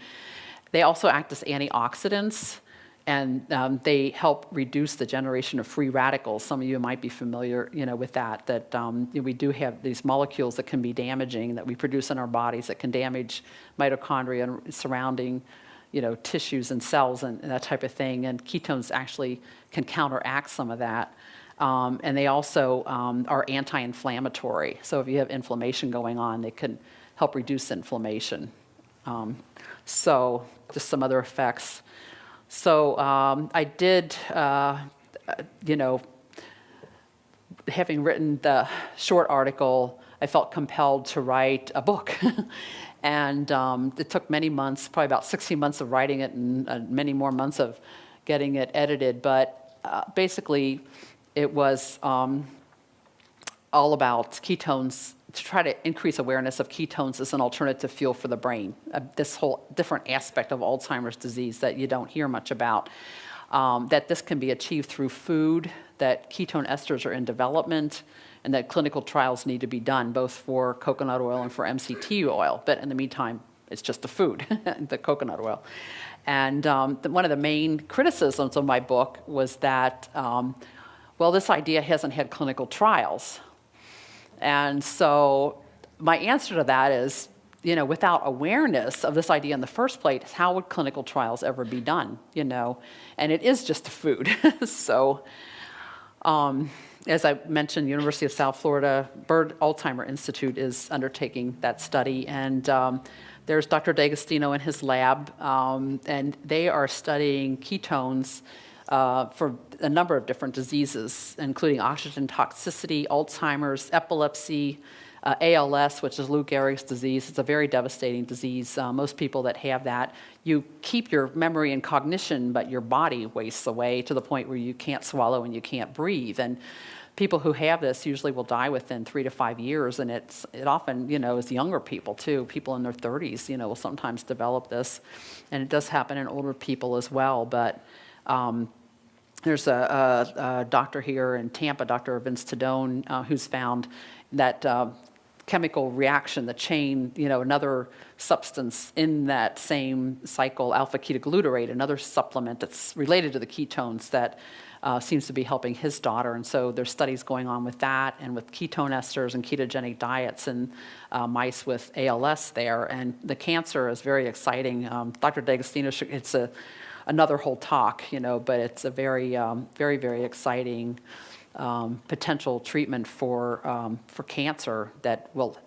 They also act as antioxidants, and they help reduce the generation of free radicals. Some of you might be familiar, with that we do have these molecules that can be damaging, that we produce in our bodies that can damage mitochondria and surrounding, tissues and cells and that type of thing. And ketones actually can counteract some of that. And they also are anti-inflammatory. So if you have inflammation going on, they can help reduce inflammation. So just some other effects. So I did, having written the short article, I felt compelled to write a book. And it took many months, probably about 16 months of writing it and many more months of getting it edited. But basically, it was all about ketones, to try to increase awareness of ketones as an alternative fuel for the brain, this whole different aspect of Alzheimer's disease that you don't hear much about, that this can be achieved through food, that ketone esters are in development, and that clinical trials need to be done both for coconut oil and for MCT oil. But in the meantime, it's just the food, the coconut oil. And one of the main criticisms of my book was that, this idea hasn't had clinical trials. And so my answer to that is, without awareness of this idea in the first place, how would clinical trials ever be done, And it is just a food. So As I mentioned, University of South Florida Bird Alzheimer Institute is undertaking that study, and there's Dr. D'Agostino in his lab, and they are studying ketones for a number of different diseases, including oxygen toxicity, Alzheimer's, epilepsy, ALS, which is Lou Gehrig's disease. It's a very devastating disease. Most people that have that, you keep your memory and cognition, but your body wastes away to the point where you can't swallow and you can't breathe. And people who have this usually will die within 3 to 5 years, and it often, is younger people too. People in their 30s, will sometimes develop this, and it does happen in older people as well. But there's a doctor here in Tampa, Dr. Vince Tadone, who's found that chemical reaction, the chain, another substance in that same cycle, alpha-ketoglutarate, another supplement that's related to the ketones that seems to be helping his daughter. And so there's studies going on with that and with ketone esters and ketogenic diets in mice with ALS there. And the cancer is very exciting. Dr. D'Agostino, it's another whole talk, but it's a very, very, very exciting potential treatment for cancer that will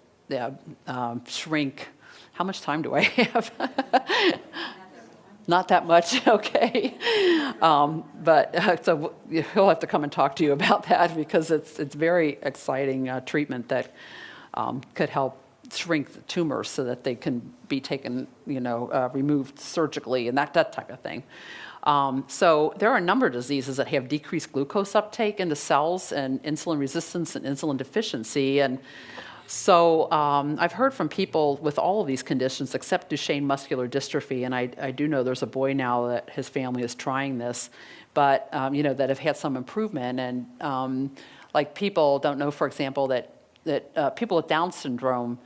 shrink. How much time do I have? Not that much, okay. But so he'll have to come and talk to you about that, because it's very exciting treatment that could help shrink the tumors so that they can be taken, removed surgically and that type of thing. So there are a number of diseases that have decreased glucose uptake in the cells, and insulin resistance and insulin deficiency. And so I've heard from people with all of these conditions except Duchenne muscular dystrophy, and I do know there's a boy now that his family is trying this, but that have had some improvement. And like people don't know, for example, that people with Down syndrome,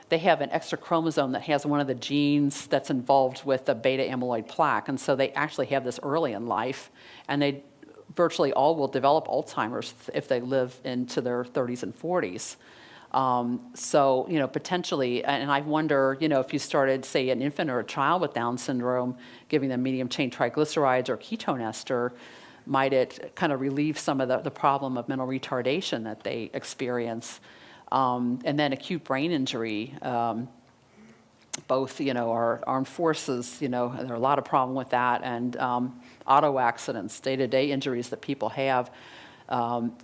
they have an extra chromosome that has one of the genes that's involved with the beta amyloid plaque, and so they actually have this early in life, and they virtually all will develop Alzheimer's if they live into their 30s and 40s. So, potentially, and I wonder, if you started, say, an infant or a child with Down syndrome, giving them medium-chain triglycerides or ketone ester, might it kind of relieve some of the problem of mental retardation that they experience? And then acute brain injury, both, our armed forces, there are a lot of problem with that, and auto accidents, day-to-day injuries that people have,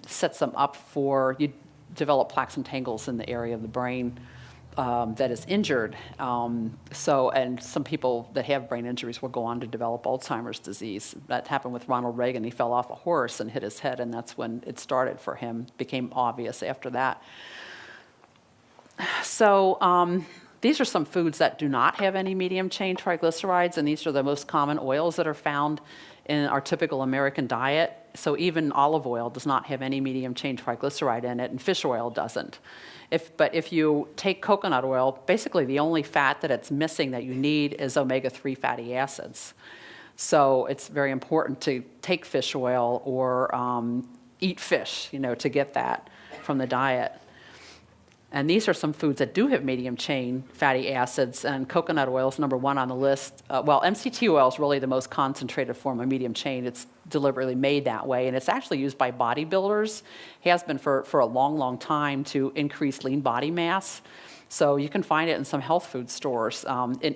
sets them up for, you develop plaques and tangles in the area of the brain that is injured. And some people that have brain injuries will go on to develop Alzheimer's disease. That happened with Ronald Reagan. He fell off a horse and hit his head, and that's when it started for him. It became obvious after that. So these are some foods that do not have any medium-chain triglycerides, and these are the most common oils that are found in our typical American diet. So even olive oil does not have any medium-chain triglyceride in it, and fish oil doesn't. But if you take coconut oil, basically the only fat that it's missing that you need is omega-3 fatty acids. So it's very important to take fish oil or eat fish, to get that from the diet. And these are some foods that do have medium-chain fatty acids, and coconut oil is number one on the list. MCT oil is really the most concentrated form of medium chain. It's deliberately made that way, and it's actually used by bodybuilders, has been for a long, long time, to increase lean body mass. So you can find it in some health food stores.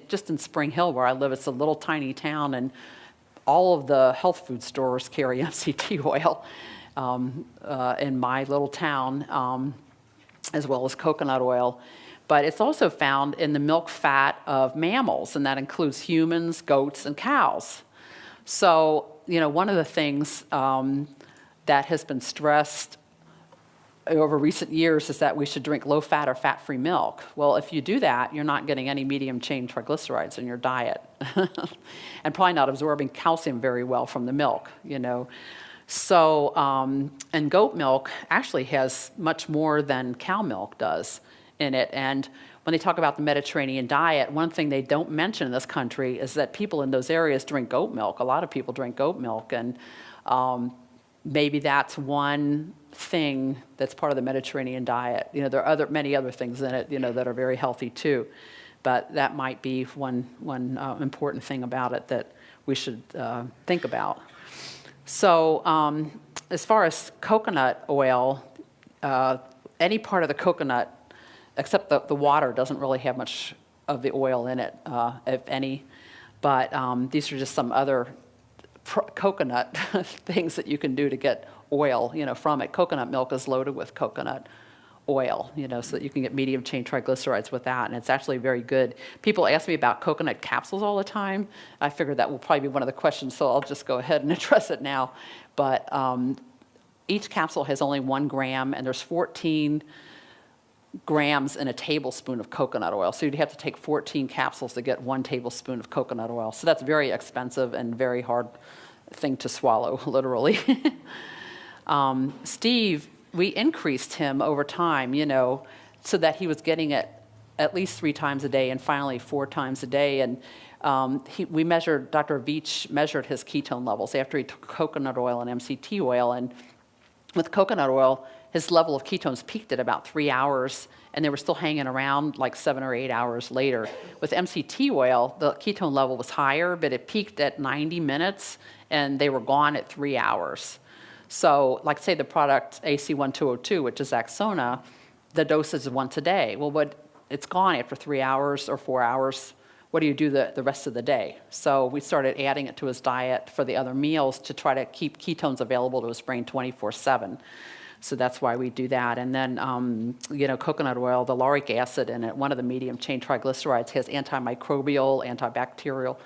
Just in Spring Hill, where I live, it's a little tiny town, and all of the health food stores carry MCT oil in my little town. As well as coconut oil. But it's also found in the milk fat of mammals, and that includes humans, goats, and cows. So, one of the things that has been stressed over recent years is that we should drink low-fat or fat-free milk. Well, if you do that, you're not getting any medium-chain triglycerides in your diet, and probably not absorbing calcium very well from the milk, So, and goat milk actually has much more than cow milk does in it. And when they talk about the Mediterranean diet, one thing they don't mention in this country is that people in those areas drink goat milk. A lot of people drink goat milk, and maybe that's one thing that's part of the Mediterranean diet. There are many other things in it, that are very healthy too. But that might be one important thing about it that we should think about. So as far as coconut oil, any part of the coconut, except the water, doesn't really have much of the oil in it, if any. But these are just some other coconut things that you can do to get oil, from it. Coconut milk is loaded with coconut oil, so that you can get medium chain triglycerides with that, and it's actually very good. People ask me about coconut capsules all the time. I figured that will probably be one of the questions, so I'll just go ahead and address it now. But each capsule has only 1 gram, and there's 14 grams in a tablespoon of coconut oil. So you'd have to take 14 capsules to get 1 tablespoon of coconut oil. So that's very expensive and very hard thing to swallow, literally. Steve, we increased him over time, so that he was getting it at least 3 times a day and finally 4 times a day. And Dr. Veach measured his ketone levels after he took coconut oil and MCT oil. And with coconut oil, his level of ketones peaked at about 3 hours, and they were still hanging around like 7 or 8 hours later. With MCT oil, the ketone level was higher, but it peaked at 90 minutes, and they were gone at 3 hours. So, like say the product AC1202, which is Axona, the dosage is once a day. Well, it's gone after 3 hours or 4 hours. What do you do the rest of the day? So we started adding it to his diet for the other meals to try to keep ketones available to his brain 24/7. So that's why we do that. And then, coconut oil, the lauric acid in it, one of the medium chain triglycerides, has antimicrobial, antibacterial,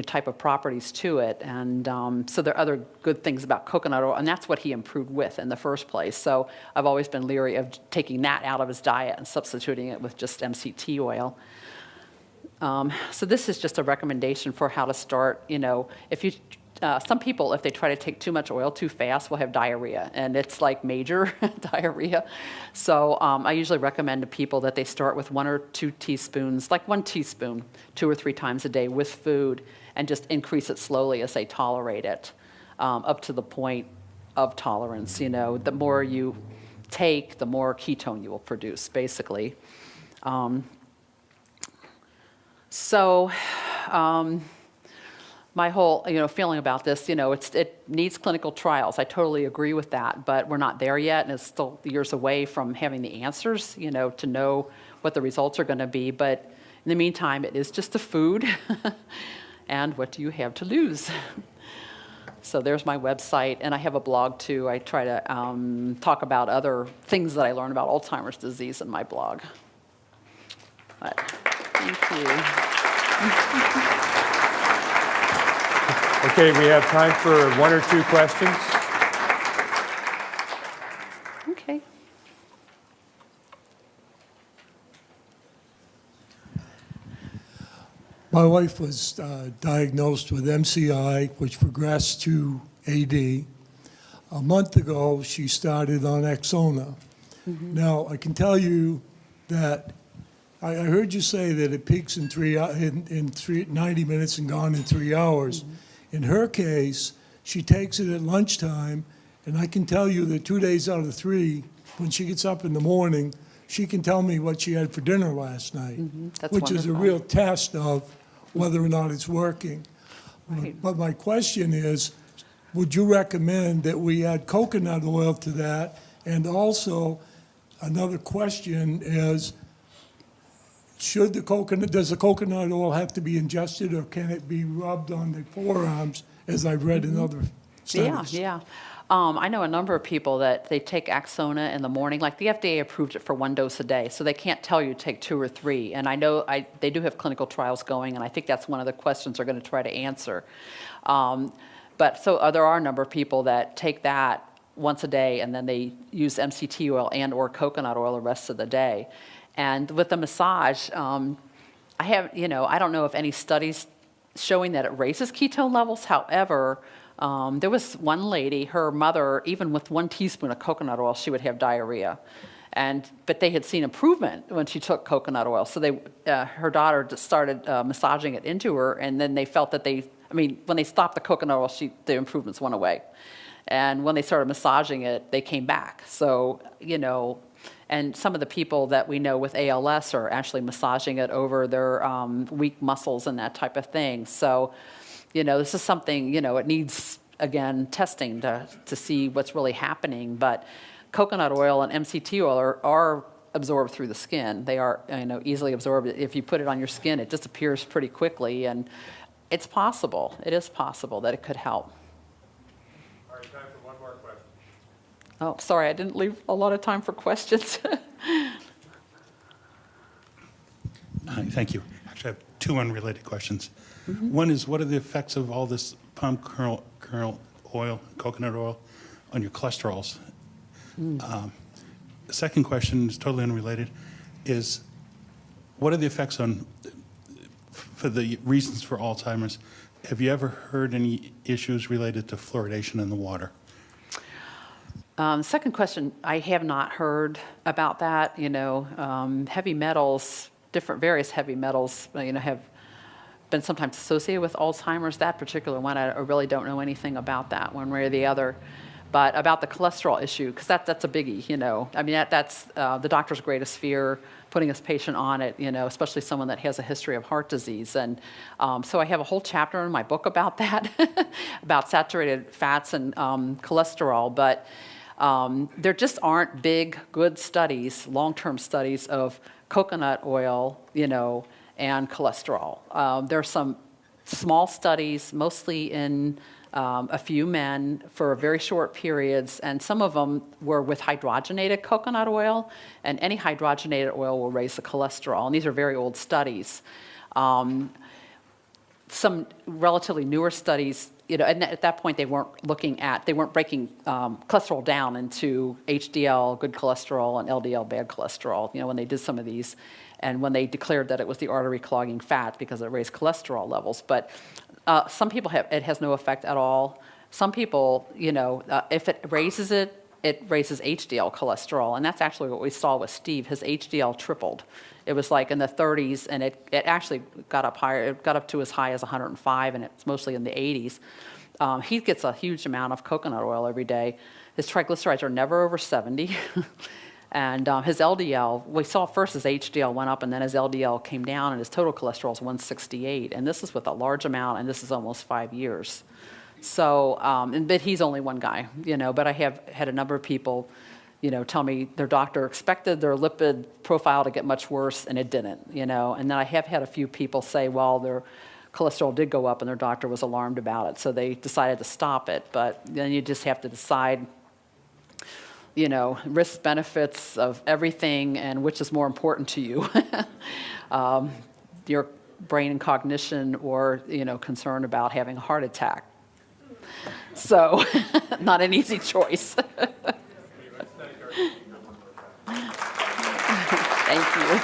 type of properties to it. And so there are other good things about coconut oil, and that's what he improved with in the first place. So I've always been leery of taking that out of his diet and substituting it with just MCT oil. So this is just a recommendation for how to start. Some people, if they try to take too much oil too fast, will have diarrhea, and it's like major diarrhea. So I usually recommend to people that they start with 1 or 2 teaspoons, like 1 teaspoon, 2 or 3 times a day with food, and just increase it slowly as they tolerate it, up to the point of tolerance. The more you take, the more ketone you will produce, basically. My whole, feeling about this, it needs clinical trials. I totally agree with that, but we're not there yet, and it's still years away from having the answers, to know what the results are going to be. But in the meantime, it is just a food, and what do you have to lose? So there's my website, and I have a blog too. I try to talk about other things that I learn about Alzheimer's disease in my blog. But, thank you. Okay, we have time for 1 or 2 questions. Okay. My wife was diagnosed with MCI, which progressed to AD. A month ago, she started on Axona. Mm-hmm. Now, I can tell you that I heard you say that it peaks in 90 minutes and gone in 3 hours. Mm-hmm. In her case, she takes it at lunchtime, and I can tell you that 2 days out of 3, when she gets up in the morning, she can tell me what she had for dinner last night, That's which wonderful. is a real test of whether or not it's working. Right. But my question is, would you recommend that we add coconut oil to that? And also, another question is, does the coconut oil have to be ingested, or can it be rubbed on the forearms, as I've read in other studies? Yeah. I know a number of people that they take Axona in the morning. Like the FDA approved it for 1 dose a day, so they can't tell you to take 2 or 3. And I know they do have clinical trials going, and I think that's one of the questions they're going to try to answer. But there are a number of people that take that once a day, and then they use MCT oil and or coconut oil the rest of the day. And with the massage, I don't know of any studies showing that it raises ketone levels. However, there was one lady, her mother, even with 1 teaspoon of coconut oil, she would have diarrhea. But they had seen improvement when she took coconut oil. So her daughter just started massaging it into her, and then they felt that when they stopped the coconut oil, the improvements went away. And when they started massaging it, they came back. So, and some of the people that we know with ALS are actually massaging it over their weak muscles and that type of thing. So, this is something, it needs again, testing to see what's really happening. But coconut oil and MCT oil are absorbed through the skin. They are, easily absorbed. If you put it on your skin, it disappears pretty quickly, and it's possible. It is possible that it could help. All right, time for one more question. Oh, sorry, I didn't leave a lot of time for questions. Thank you. Actually, I have two unrelated questions. One is, what are the effects of all this palm kernel oil, coconut oil, on your cholesterols? The second question is totally unrelated, is what are the effects for the reasons for Alzheimer's? Have you ever heard any issues related to fluoridation in the water? Second question, I have not heard about that. Heavy metals, various heavy metals, have been sometimes associated with Alzheimer's. That particular one, I really don't know anything about that one way or the other. But about the cholesterol issue, because that's a biggie, I mean, that's the doctor's greatest fear, putting his patient on it, especially someone that has a history of heart disease. And so I have a whole chapter in my book about that, about saturated fats and cholesterol. But there just aren't big, good studies, long-term studies of coconut oil, and cholesterol. There are some small studies, mostly in a few men for very short periods, and some of them were with hydrogenated coconut oil, and any hydrogenated oil will raise the cholesterol, and these are very old studies. Some relatively newer studies, and at that point they weren't breaking cholesterol down into HDL, good cholesterol, and LDL, bad cholesterol, when they did some of these, and when they declared that it was the artery clogging fat because it raised cholesterol levels. But some people it has no effect at all. Some people, if it raises it raises HDL cholesterol, and that's actually what we saw with Steve. His HDL tripled. It was like in the 30s, and it actually got up higher. It got up to as high as 105, and it's mostly in the 80s. He gets a huge amount of coconut oil every day. His triglycerides are never over 70. And his LDL, we saw first his HDL went up, and then his LDL came down, and his total cholesterol is 168. And this is with a large amount, and this is almost 5 years. So, but he's only one guy, but I have had a number of people, tell me their doctor expected their lipid profile to get much worse, and it didn't, And then I have had a few people say, well, their cholesterol did go up, and their doctor was alarmed about it, so they decided to stop it. But then you just have to decide, risk benefits of everything and which is more important to you, your brain and cognition, or, concern about having a heart attack. So, not an easy choice. Thank you.